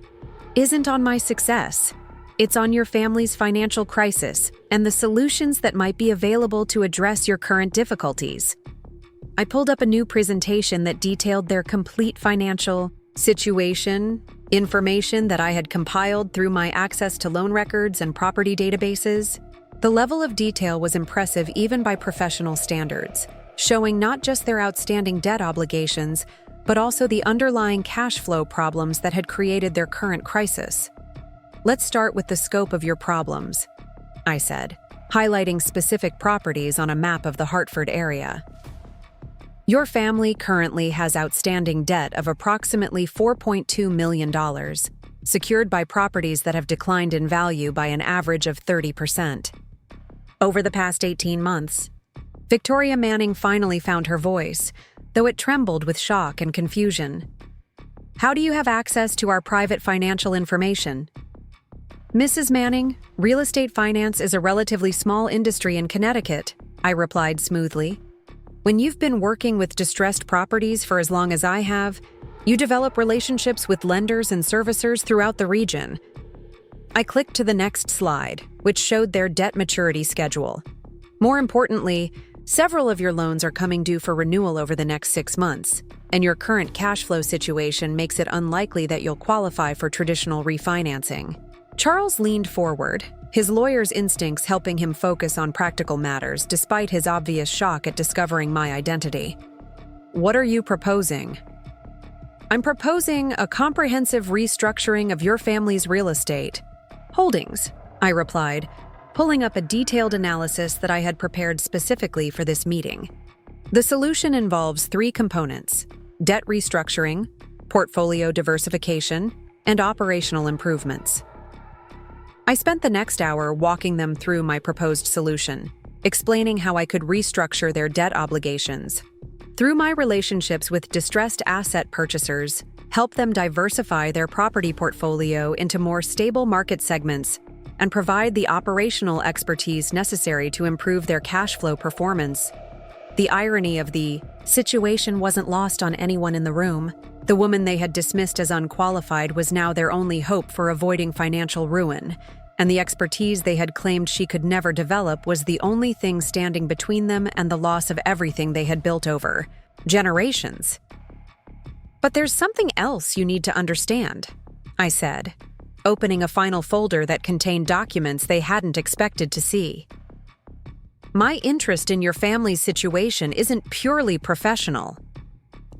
isn't on my success. It's on your family's financial crisis and the solutions that might be available to address your current difficulties. I pulled up a new presentation that detailed their complete financial situation, information that I had compiled through my access to loan records and property databases. The level of detail was impressive even by professional standards, showing not just their outstanding debt obligations, but also the underlying cash flow problems that had created their current crisis. Let's start with the scope of your problems, I said, highlighting specific properties on a map of the Hartford area. Your family currently has outstanding debt of approximately $4.2 million, secured by properties that have declined in value by an average of 30%. Over the past 18 months, Victoria Manning finally found her voice, though it trembled with shock and confusion. How do you have access to our private financial information? Mrs. Manning, real estate finance is a relatively small industry in Connecticut, I replied smoothly. When you've been working with distressed properties for as long as I have, You develop relationships with lenders and servicers throughout the region. I clicked to the next slide, which showed their debt maturity schedule. More importantly, several of your loans are coming due for renewal over the next 6 months, and your current cash flow situation makes it unlikely that you'll qualify for traditional refinancing. Charles leaned forward, his lawyer's instincts helping him focus on practical matters despite his obvious shock at discovering my identity. What are you proposing? I'm proposing a comprehensive restructuring of your family's real estate holdings, I replied, pulling up a detailed analysis that I had prepared specifically for this meeting. The solution involves 3 components: debt restructuring, portfolio diversification, and operational improvements. I spent the next hour walking them through my proposed solution, explaining how I could restructure their debt obligations. Through my relationships with distressed asset purchasers, help them diversify their property portfolio into more stable market segments and provide the operational expertise necessary to improve their cash flow performance. The irony of the situation wasn't lost on anyone in the room. The woman they had dismissed as unqualified was now their only hope for avoiding financial ruin, and the expertise they had claimed she could never develop was the only thing standing between them and the loss of everything they had built over generations. But there's something else you need to understand, I said, opening a final folder that contained documents they hadn't expected to see. My interest in your family's situation isn't purely professional.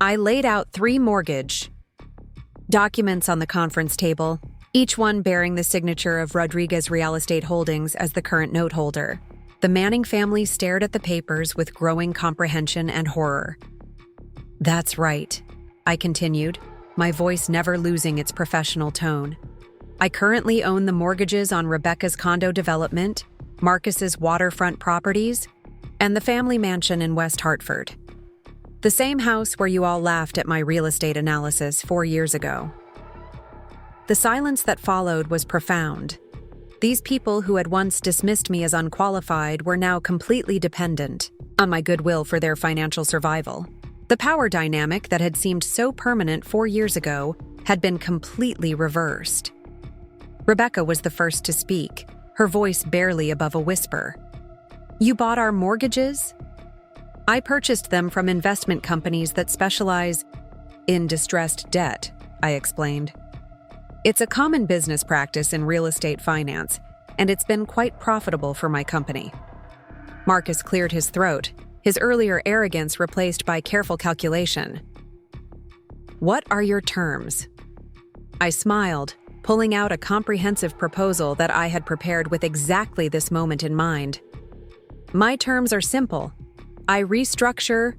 I laid out 3 mortgage documents on the conference table, each one bearing the signature of Rodriguez Real Estate Holdings as the current note holder. The Manning family stared at the papers with growing comprehension and horror. That's right, I continued, my voice never losing its professional tone. I currently own the mortgages on Rebecca's condo development, Marcus's waterfront properties, and the family mansion in West Hartford. The same house where you all laughed at my real estate analysis 4 years ago. The silence that followed was profound. These people who had once dismissed me as unqualified were now completely dependent on my goodwill for their financial survival. The power dynamic that had seemed so permanent 4 years ago had been completely reversed. Rebecca was the first to speak, her voice barely above a whisper. You bought our mortgages? I purchased them from investment companies that specialize in distressed debt, I explained. It's a common business practice in real estate finance, and it's been quite profitable for my company. Marcus cleared his throat, his earlier arrogance replaced by careful calculation. What are your terms? I smiled, pulling out a comprehensive proposal that I had prepared with exactly this moment in mind. My terms are simple. I restructure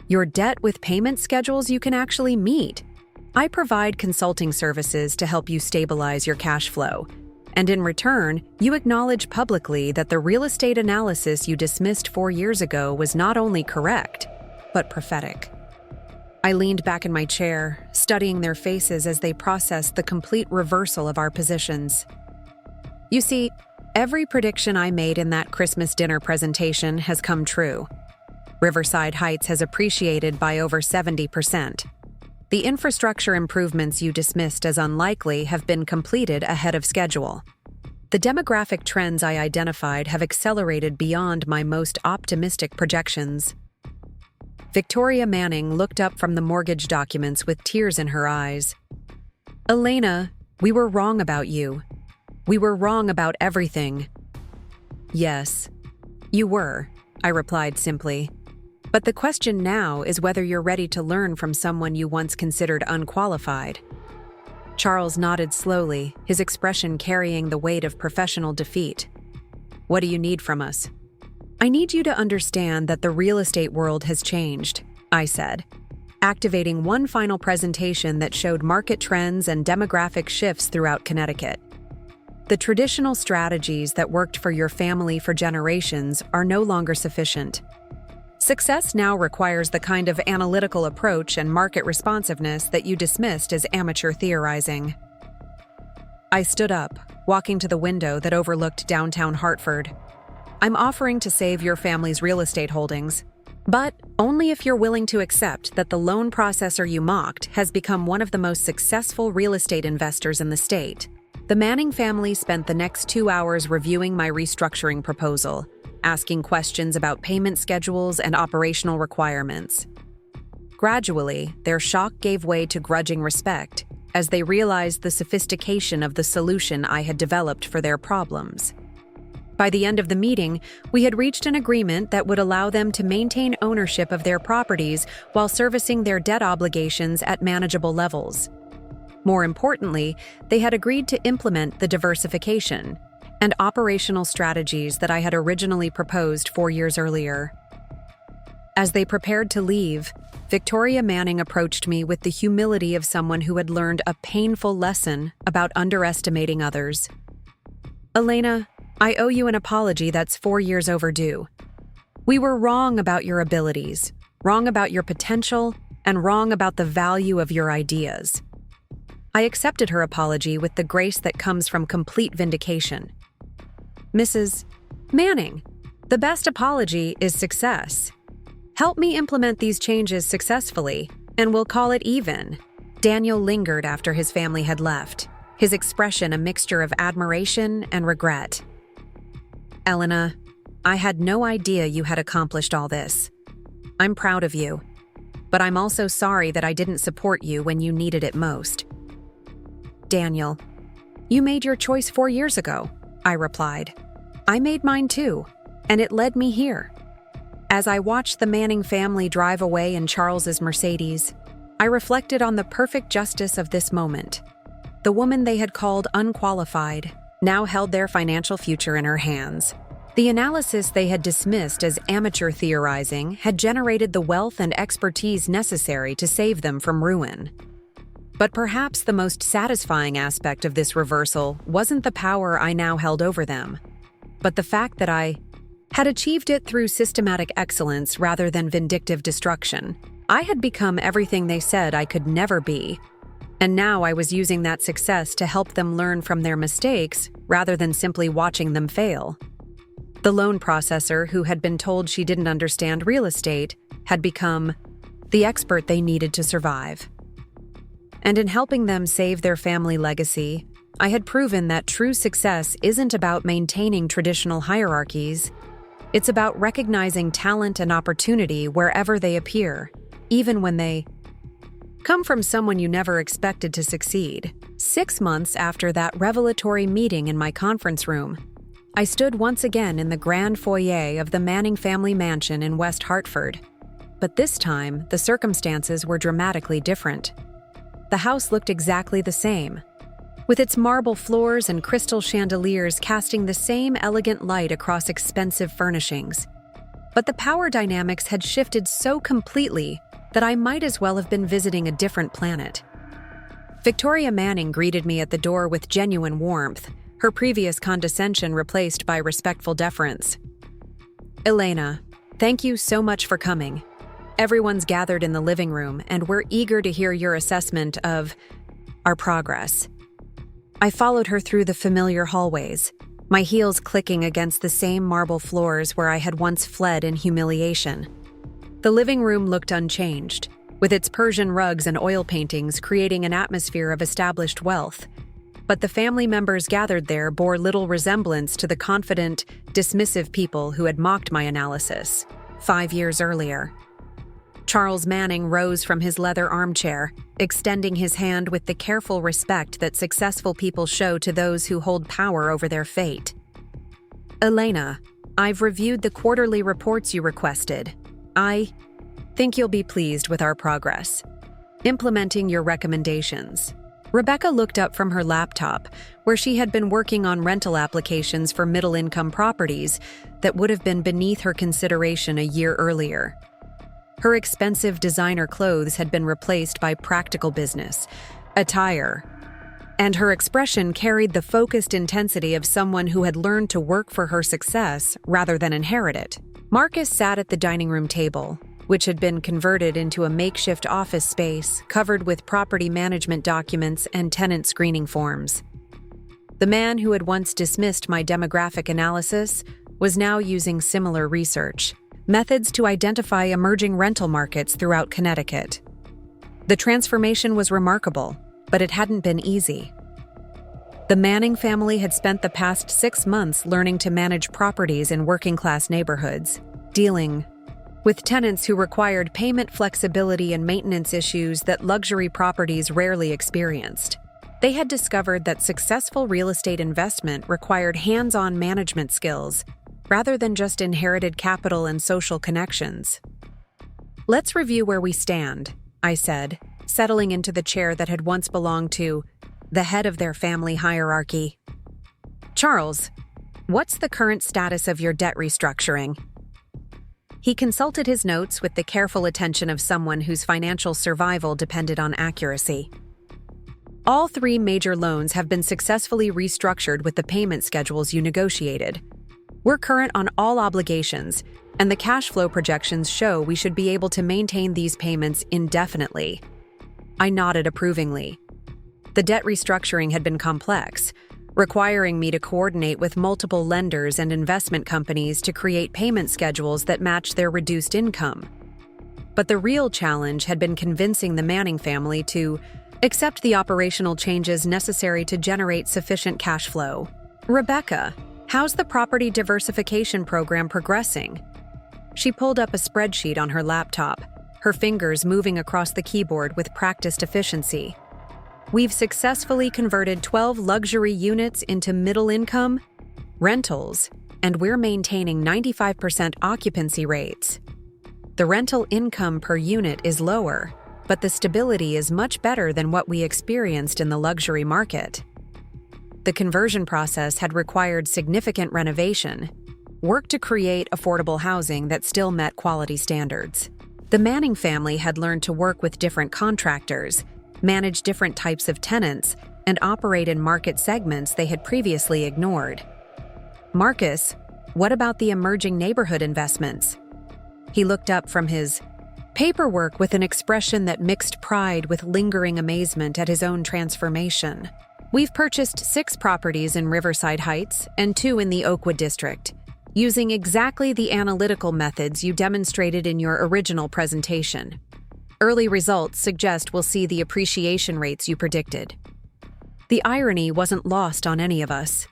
your debt with payment schedules you can actually meet. I provide consulting services to help you stabilize your cash flow. And in return, you acknowledge publicly that the real estate analysis you dismissed 4 years ago was not only correct, but prophetic. I leaned back in my chair, studying their faces as they processed the complete reversal of our positions. You see, every prediction I made in that Christmas dinner presentation has come true. Riverside Heights has appreciated by over 70%. The infrastructure improvements you dismissed as unlikely have been completed ahead of schedule. The demographic trends I identified have accelerated beyond my most optimistic projections. Victoria Manning looked up from the mortgage documents with tears in her eyes. Elena, we were wrong about you. We were wrong about everything. Yes, you were, I replied simply. But the question now is whether you're ready to learn from someone you once considered unqualified. Charles nodded slowly, his expression carrying the weight of professional defeat. What do you need from us? I need you to understand that the real estate world has changed, I said, activating one final presentation that showed market trends and demographic shifts throughout Connecticut. The traditional strategies that worked for your family for generations are no longer sufficient. Success now requires the kind of analytical approach and market responsiveness that you dismissed as amateur theorizing. I stood up, walking to the window that overlooked downtown Hartford. I'm offering to save your family's real estate holdings. But only if you're willing to accept that the loan processor you mocked has become one of the most successful real estate investors in the state. The Manning family spent the next 2 hours reviewing my restructuring proposal, asking questions about payment schedules and operational requirements. Gradually, their shock gave way to grudging respect as they realized the sophistication of the solution I had developed for their problems. By the end of the meeting, we had reached an agreement that would allow them to maintain ownership of their properties while servicing their debt obligations at manageable levels. More importantly, they had agreed to implement the diversification and operational strategies that I had originally proposed 4 years earlier. As they prepared to leave, Victoria Manning approached me with the humility of someone who had learned a painful lesson about underestimating others. "Elena, I owe you an apology that's 4 years overdue. We were wrong about your abilities, wrong about your potential, and wrong about the value of your ideas." I accepted her apology with the grace that comes from complete vindication. "Mrs. Manning, the best apology is success. Help me implement these changes successfully, and we'll call it even." Daniel lingered after his family had left, his expression a mixture of admiration and regret. "Elena, I had no idea you had accomplished all this. I'm proud of you, but I'm also sorry that I didn't support you when you needed it most." "Daniel, you made your choice 4 years ago," I replied. "I made mine too, and it led me here." As I watched the Manning family drive away in Charles's Mercedes, I reflected on the perfect justice of this moment. The woman they had called unqualified now held their financial future in her hands. The analysis they had dismissed as amateur theorizing had generated the wealth and expertise necessary to save them from ruin. But perhaps the most satisfying aspect of this reversal wasn't the power I now held over them, but the fact that I had achieved it through systematic excellence rather than vindictive destruction. I had become everything they said I could never be, and now I was using that success to help them learn from their mistakes rather than simply watching them fail. The loan processor, who had been told she didn't understand real estate, had become the expert they needed to survive. And in helping them save their family legacy, I had proven that true success isn't about maintaining traditional hierarchies. It's about recognizing talent and opportunity wherever they appear, even when they come from someone you never expected to succeed. 6 months after that revelatory meeting in my conference room, I stood once again in the grand foyer of the Manning family mansion in West Hartford. But this time, the circumstances were dramatically different. The house looked exactly the same, with its marble floors and crystal chandeliers casting the same elegant light across expensive furnishings. But the power dynamics had shifted so completely that I might as well have been visiting a different planet. Victoria Manning greeted me at the door with genuine warmth, her previous condescension replaced by respectful deference. "Elena, thank you so much for coming. Everyone's gathered in the living room, and we're eager to hear your assessment of our progress." I followed her through the familiar hallways, my heels clicking against the same marble floors where I had once fled in humiliation. The living room looked unchanged, with its Persian rugs and oil paintings creating an atmosphere of established wealth. But the family members gathered there bore little resemblance to the confident, dismissive people who had mocked my analysis 5 years earlier. Charles Manning rose from his leather armchair, extending his hand with the careful respect that successful people show to those who hold power over their fate. "Elena, I've reviewed the quarterly reports you requested. I think you'll be pleased with our progress. Implementing your recommendations." Rebecca looked up from her laptop, where she had been working on rental applications for middle-income properties that would have been beneath her consideration a year earlier. Her expensive designer clothes had been replaced by practical business attire, and her expression carried the focused intensity of someone who had learned to work for her success rather than inherit it. Marcus sat at the dining room table, which had been converted into a makeshift office space covered with property management documents and tenant screening forms. The man who had once dismissed my demographic analysis was now using similar research, methods to identify emerging rental markets throughout Connecticut. The transformation was remarkable, but it hadn't been easy. The Manning family had spent the past 6 months learning to manage properties in working-class neighborhoods, dealing with tenants who required payment flexibility and maintenance issues that luxury properties rarely experienced. They had discovered that successful real estate investment required hands-on management skills rather than just inherited capital and social connections. "Let's review where we stand," I said, settling into the chair that had once belonged to the head of their family hierarchy. "Charles, what's the current status of your debt restructuring?" He consulted his notes with the careful attention of someone whose financial survival depended on accuracy. "All 3 major loans have been successfully restructured with the payment schedules you negotiated. We're current on all obligations, and the cash flow projections show we should be able to maintain these payments indefinitely." I nodded approvingly. The debt restructuring had been complex, requiring me to coordinate with multiple lenders and investment companies to create payment schedules that matched their reduced income. But the real challenge had been convincing the Manning family to accept the operational changes necessary to generate sufficient cash flow. "Rebecca, how's the property diversification program progressing?" She pulled up a spreadsheet on her laptop, her fingers moving across the keyboard with practiced efficiency. "We've successfully converted 12 luxury units into middle-income rentals, and we're maintaining 95% occupancy rates. The rental income per unit is lower, but the stability is much better than what we experienced in the luxury market." The conversion process had required significant renovation, work to create affordable housing that still met quality standards. The Manning family had learned to work with different contractors, manage different types of tenants, and operate in market segments they had previously ignored. "Marcus, what about the emerging neighborhood investments?" He looked up from his paperwork with an expression that mixed pride with lingering amazement at his own transformation. "We've purchased 6 properties in Riverside Heights and 2 in the Oakwood district, using exactly the analytical methods you demonstrated in your original presentation. Early results suggest we'll see the appreciation rates you predicted." The irony wasn't lost on any of us.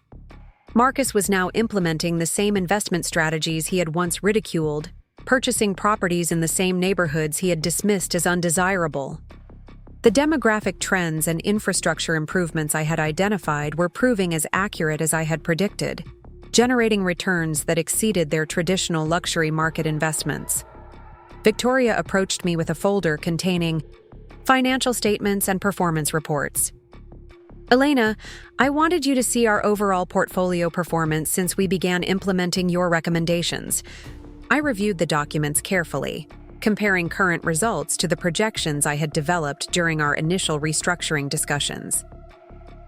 Marcus was now implementing the same investment strategies he had once ridiculed, purchasing properties in the same neighborhoods he had dismissed as undesirable. The demographic trends and infrastructure improvements I had identified were proving as accurate as I had predicted, generating returns that exceeded their traditional luxury market investments. Victoria approached me with a folder containing financial statements and performance reports. "Elena, I wanted you to see our overall portfolio performance since we began implementing your recommendations." I reviewed the documents carefully, comparing current results to the projections I had developed during our initial restructuring discussions.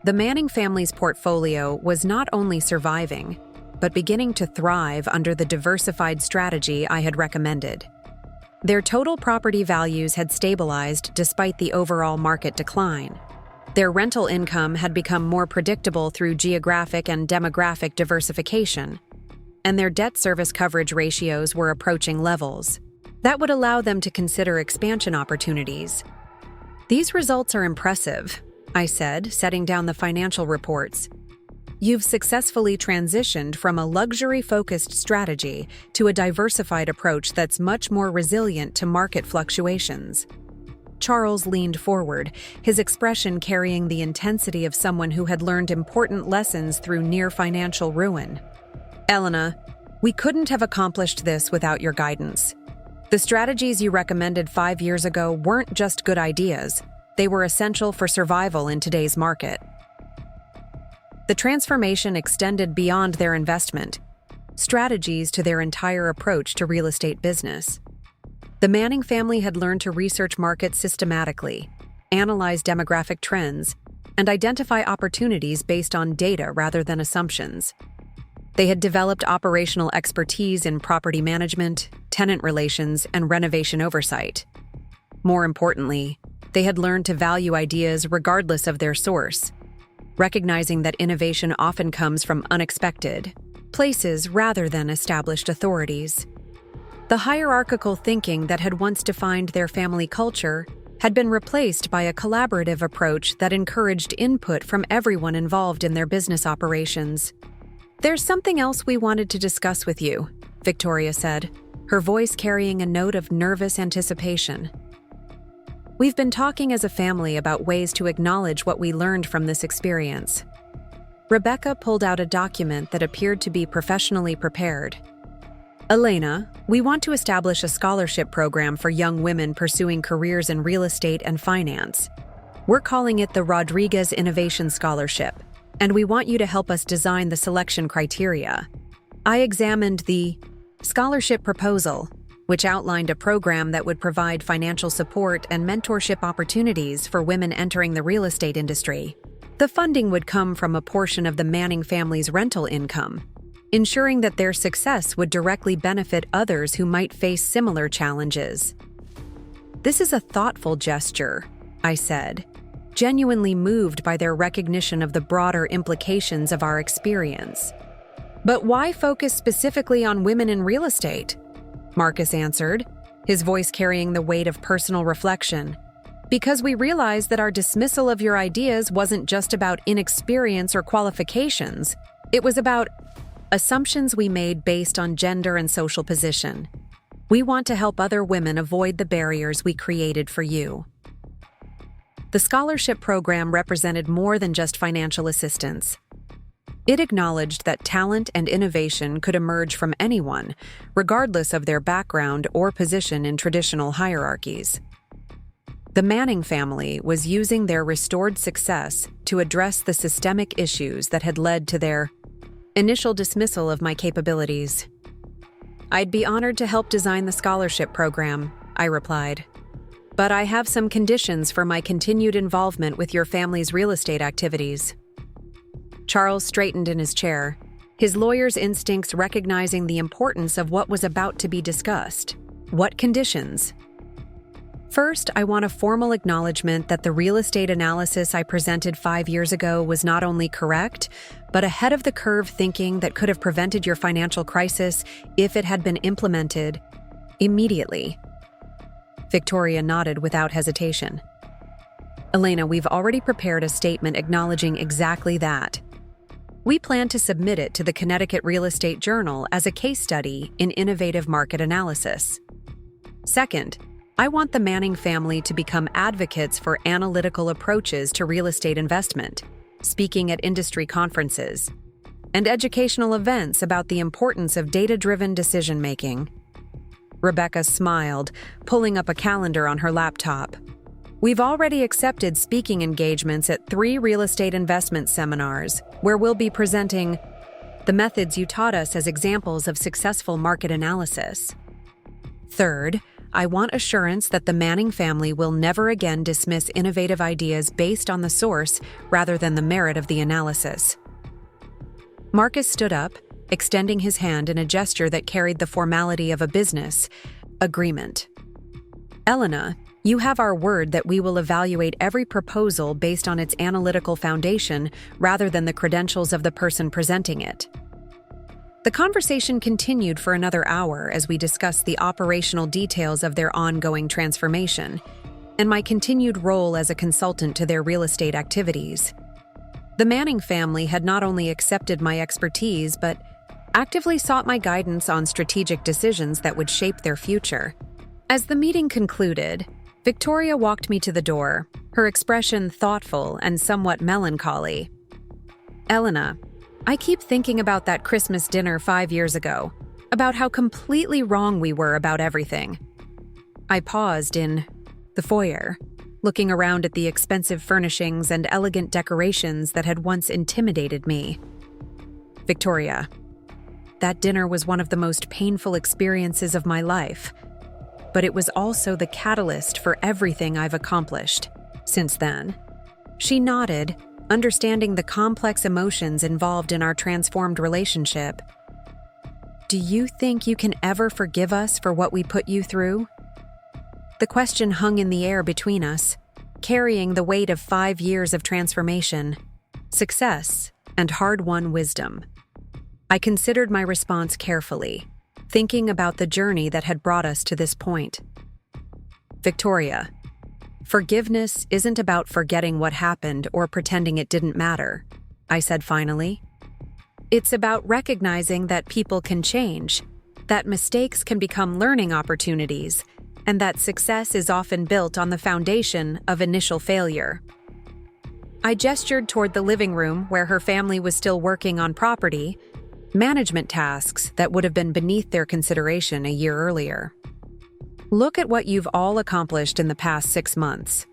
The Manning family's portfolio was not only surviving, but beginning to thrive under the diversified strategy I had recommended. Their total property values had stabilized despite the overall market decline. Their rental income had become more predictable through geographic and demographic diversification, and their debt service coverage ratios were approaching levels that would allow them to consider expansion opportunities. "These results are impressive," I said, setting down the financial reports. "You've successfully transitioned from a luxury-focused strategy to a diversified approach that's much more resilient to market fluctuations." Charles leaned forward, his expression carrying the intensity of someone who had learned important lessons through near financial ruin. "Elena, we couldn't have accomplished this without your guidance. The strategies you recommended 5 years ago weren't just good ideas, they were essential for survival in today's market." The transformation extended beyond their investment strategies to their entire approach to real estate business. The Manning family had learned to research markets systematically, analyze demographic trends, and identify opportunities based on data rather than assumptions. They had developed operational expertise in property management, tenant relations, and renovation oversight. More importantly, they had learned to value ideas regardless of their source, recognizing that innovation often comes from unexpected places rather than established authorities. The hierarchical thinking that had once defined their family culture had been replaced by a collaborative approach that encouraged input from everyone involved in their business operations. "There's something else we wanted to discuss with you," Victoria said, her voice carrying a note of nervous anticipation. "We've been talking as a family about ways to acknowledge what we learned from this experience." Rebecca pulled out a document that appeared to be professionally prepared. "Elena, we want to establish a scholarship program for young women pursuing careers in real estate and finance. We're calling it the Rodriguez Innovation Scholarship, and we want you to help us design the selection criteria." I examined the scholarship proposal, which outlined a program that would provide financial support and mentorship opportunities for women entering the real estate industry. The funding would come from a portion of the Manning family's rental income, ensuring that their success would directly benefit others who might face similar challenges. "This is a thoughtful gesture," I said, genuinely moved by their recognition of the broader implications of our experience. "But why focus specifically on women in real estate?" Marcus answered, his voice carrying the weight of personal reflection. "Because we realized that our dismissal of your ideas wasn't just about inexperience or qualifications. It was about assumptions we made based on gender and social position. We want to help other women avoid the barriers we created for you." The scholarship program represented more than just financial assistance. It acknowledged that talent and innovation could emerge from anyone, regardless of their background or position in traditional hierarchies. The Manning family was using their restored success to address the systemic issues that had led to their initial dismissal of my capabilities. "I'd be honored to help design the scholarship program," I replied. "But I have some conditions for my continued involvement with your family's real estate activities." Charles straightened in his chair, his lawyer's instincts recognizing the importance of what was about to be discussed. "What conditions?" "First, I want a formal acknowledgement that the real estate analysis I presented 5 years ago was not only correct, but ahead of the curve thinking that could have prevented your financial crisis if it had been implemented immediately." Victoria nodded without hesitation. "Elena, we've already prepared a statement acknowledging exactly that. We plan to submit it to the Connecticut Real Estate Journal as a case study in innovative market analysis. Second, I want the Manning family to become advocates for analytical approaches to real estate investment, speaking at industry conferences, and educational events about the importance of data-driven decision-making." Rebecca smiled, pulling up a calendar on her laptop. "We've already accepted speaking engagements at 3 real estate investment seminars, where we'll be presenting the methods you taught us as examples of successful market analysis. Third, I want assurance that the Manning family will never again dismiss innovative ideas based on the source rather than the merit of the analysis." Marcus stood up, extending his hand in a gesture that carried the formality of a business agreement. "Elena, you have our word that we will evaluate every proposal based on its analytical foundation rather than the credentials of the person presenting it." The conversation continued for another hour as we discussed the operational details of their ongoing transformation and my continued role as a consultant to their real estate activities. The Manning family had not only accepted my expertise but actively sought my guidance on strategic decisions that would shape their future. As the meeting concluded, Victoria walked me to the door, her expression thoughtful and somewhat melancholy. "Elena, I keep thinking about that Christmas dinner 5 years ago, about how completely wrong we were about everything." I paused in the foyer, looking around at the expensive furnishings and elegant decorations that had once intimidated me. "Victoria, that dinner was one of the most painful experiences of my life, but it was also the catalyst for everything I've accomplished since then." She nodded, understanding the complex emotions involved in our transformed relationship. "Do you think you can ever forgive us for what we put you through?" The question hung in the air between us, carrying the weight of 5 years of transformation, success, and hard-won wisdom. I considered my response carefully, thinking about the journey that had brought us to this point. Victoria, forgiveness isn't about forgetting what happened or pretending it didn't matter, I said finally. It's about recognizing that people can change, that mistakes can become learning opportunities, and that success is often built on the foundation of initial failure. I gestured toward the living room where her family was still working on property, management tasks that would have been beneath their consideration a year earlier. Look at what you've all accomplished in the past 6 months.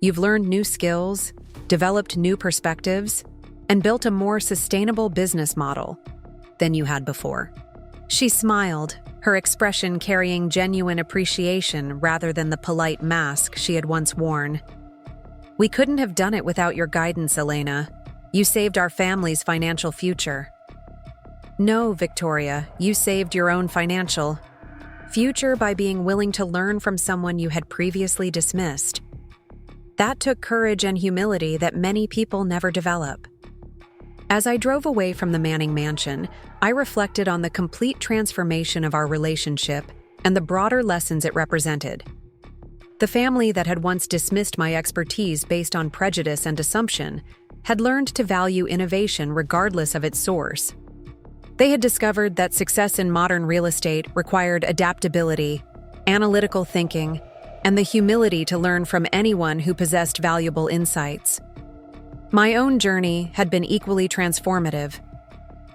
You've learned new skills, developed new perspectives, and built a more sustainable business model than you had before. She smiled, her expression carrying genuine appreciation rather than the polite mask she had once worn. We couldn't have done it without your guidance, Elena. You saved our family's financial future. No, Victoria, you saved your own financial future by being willing to learn from someone you had previously dismissed. That took courage and humility that many people never develop. As I drove away from the Manning mansion, I reflected on the complete transformation of our relationship and the broader lessons it represented. The family that had once dismissed my expertise based on prejudice and assumption had learned to value innovation regardless of its source. They had discovered that success in modern real estate required adaptability, analytical thinking, and the humility to learn from anyone who possessed valuable insights. My own journey had been equally transformative.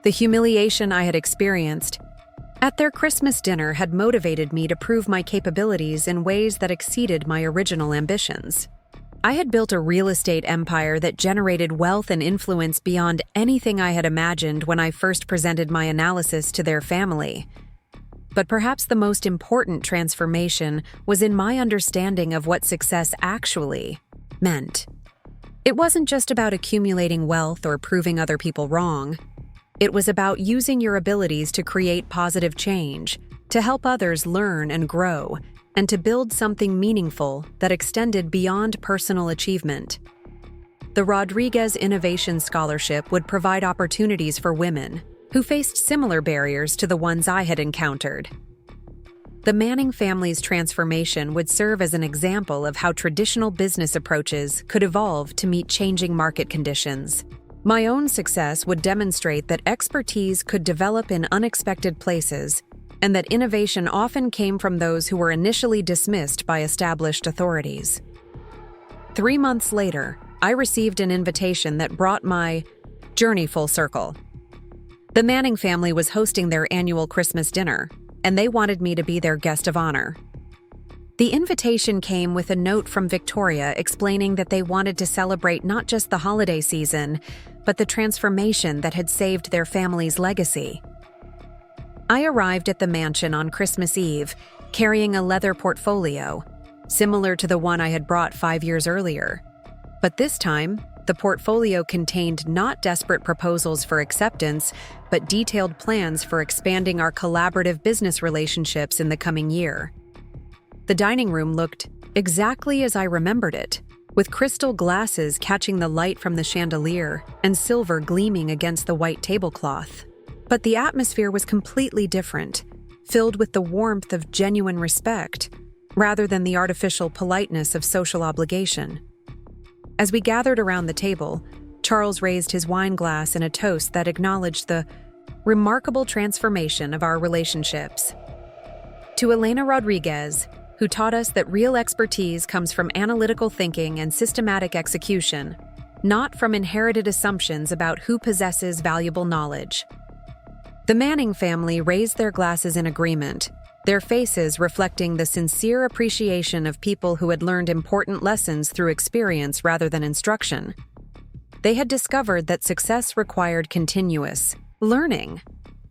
The humiliation I had experienced at their Christmas dinner had motivated me to prove my capabilities in ways that exceeded my original ambitions. I had built a real estate empire that generated wealth and influence beyond anything I had imagined when I first presented my analysis to their family. But perhaps the most important transformation was in my understanding of what success actually meant. It wasn't just about accumulating wealth or proving other people wrong. It was about using your abilities to create positive change, to help others learn and grow, and to build something meaningful that extended beyond personal achievement. The Rodriguez Innovation Scholarship would provide opportunities for women who faced similar barriers to the ones I had encountered. The Manning family's transformation would serve as an example of how traditional business approaches could evolve to meet changing market conditions. My own success would demonstrate that expertise could develop in unexpected places, and that innovation often came from those who were initially dismissed by established authorities. 3 months later, I received an invitation that brought my journey full circle. The Manning family was hosting their annual Christmas dinner, and they wanted me to be their guest of honor. The invitation came with a note from Victoria explaining that they wanted to celebrate not just the holiday season, but the transformation that had saved their family's legacy. I arrived at the mansion on Christmas Eve, carrying a leather portfolio, similar to the one I had brought 5 years earlier. But this time, the portfolio contained not desperate proposals for acceptance, but detailed plans for expanding our collaborative business relationships in the coming year. The dining room looked exactly as I remembered it, with crystal glasses catching the light from the chandelier and silver gleaming against the white tablecloth. But the atmosphere was completely different, filled with the warmth of genuine respect, rather than the artificial politeness of social obligation. As we gathered around the table, Charles raised his wine glass in a toast that acknowledged the remarkable transformation of our relationships. To Elena Rodriguez, who taught us that real expertise comes from analytical thinking and systematic execution, not from inherited assumptions about who possesses valuable knowledge. The Manning family raised their glasses in agreement, their faces reflecting the sincere appreciation of people who had learned important lessons through experience rather than instruction. They had discovered that success required continuous learning,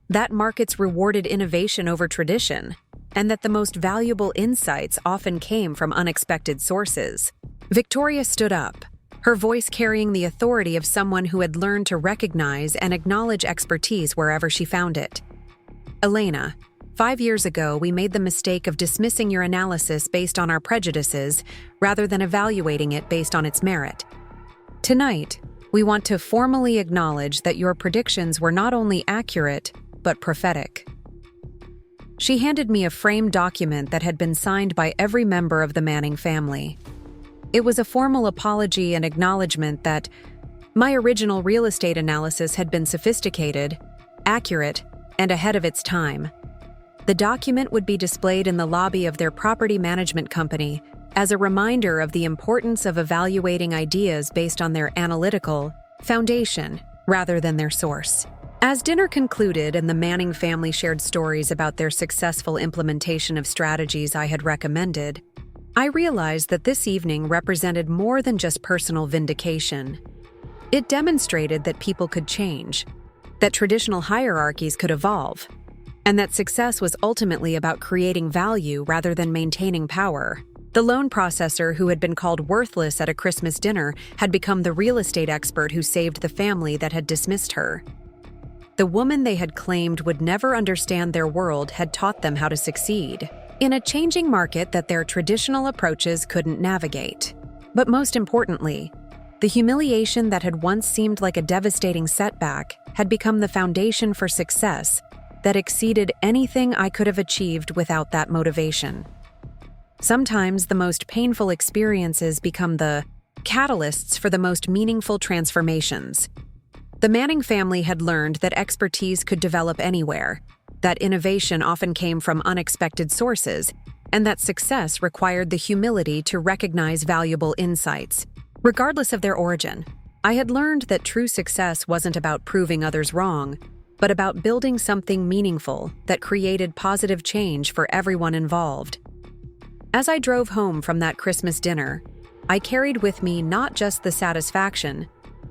that markets rewarded innovation over tradition, and that the most valuable insights often came from unexpected sources. Victoria stood up, her voice carrying the authority of someone who had learned to recognize and acknowledge expertise wherever she found it. Elena, 5 years ago, we made the mistake of dismissing your analysis based on our prejudices rather than evaluating it based on its merit. Tonight, we want to formally acknowledge that your predictions were not only accurate, but prophetic. She handed me a framed document that had been signed by every member of the Manning family. It was a formal apology and acknowledgement that my original real estate analysis had been sophisticated, accurate, and ahead of its time. The document would be displayed in the lobby of their property management company as a reminder of the importance of evaluating ideas based on their analytical foundation rather than their source. As dinner concluded and the Manning family shared stories about their successful implementation of strategies I had recommended, I realized that this evening represented more than just personal vindication. It demonstrated that people could change, that traditional hierarchies could evolve, and that success was ultimately about creating value rather than maintaining power. The loan processor who had been called worthless at a Christmas dinner had become the real estate expert who saved the family that had dismissed her. The woman they had claimed would never understand their world had taught them how to succeed in a changing market that their traditional approaches couldn't navigate. But most importantly, the humiliation that had once seemed like a devastating setback had become the foundation for success that exceeded anything I could have achieved without that motivation. Sometimes the most painful experiences become the catalysts for the most meaningful transformations. The Manning family had learned that expertise could develop anywhere, that innovation often came from unexpected sources, and that success required the humility to recognize valuable insights. Regardless of their origin, I had learned that true success wasn't about proving others wrong, but about building something meaningful that created positive change for everyone involved. As I drove home from that Christmas dinner, I carried with me not just the satisfaction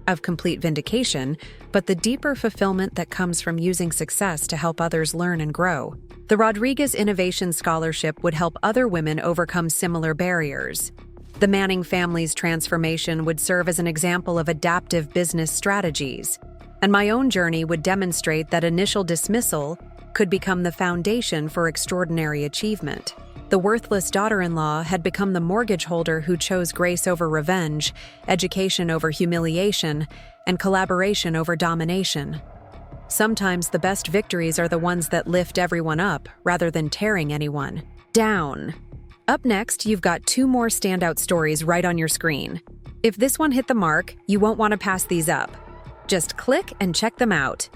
of complete vindication, but the deeper fulfillment that comes from using success to help others learn and grow. The Rodriguez Innovation Scholarship would help other women overcome similar barriers. The Manning family's transformation would serve as an example of adaptive business strategies, and my own journey would demonstrate that initial dismissal could become the foundation for extraordinary achievement. The worthless daughter-in-law had become the mortgage holder who chose grace over revenge, education over humiliation, and collaboration over domination. Sometimes the best victories are the ones that lift everyone up rather than tearing anyone down. Up next, you've got 2 more standout stories right on your screen. If this one hit the mark, you won't want to pass these up. Just click and check them out.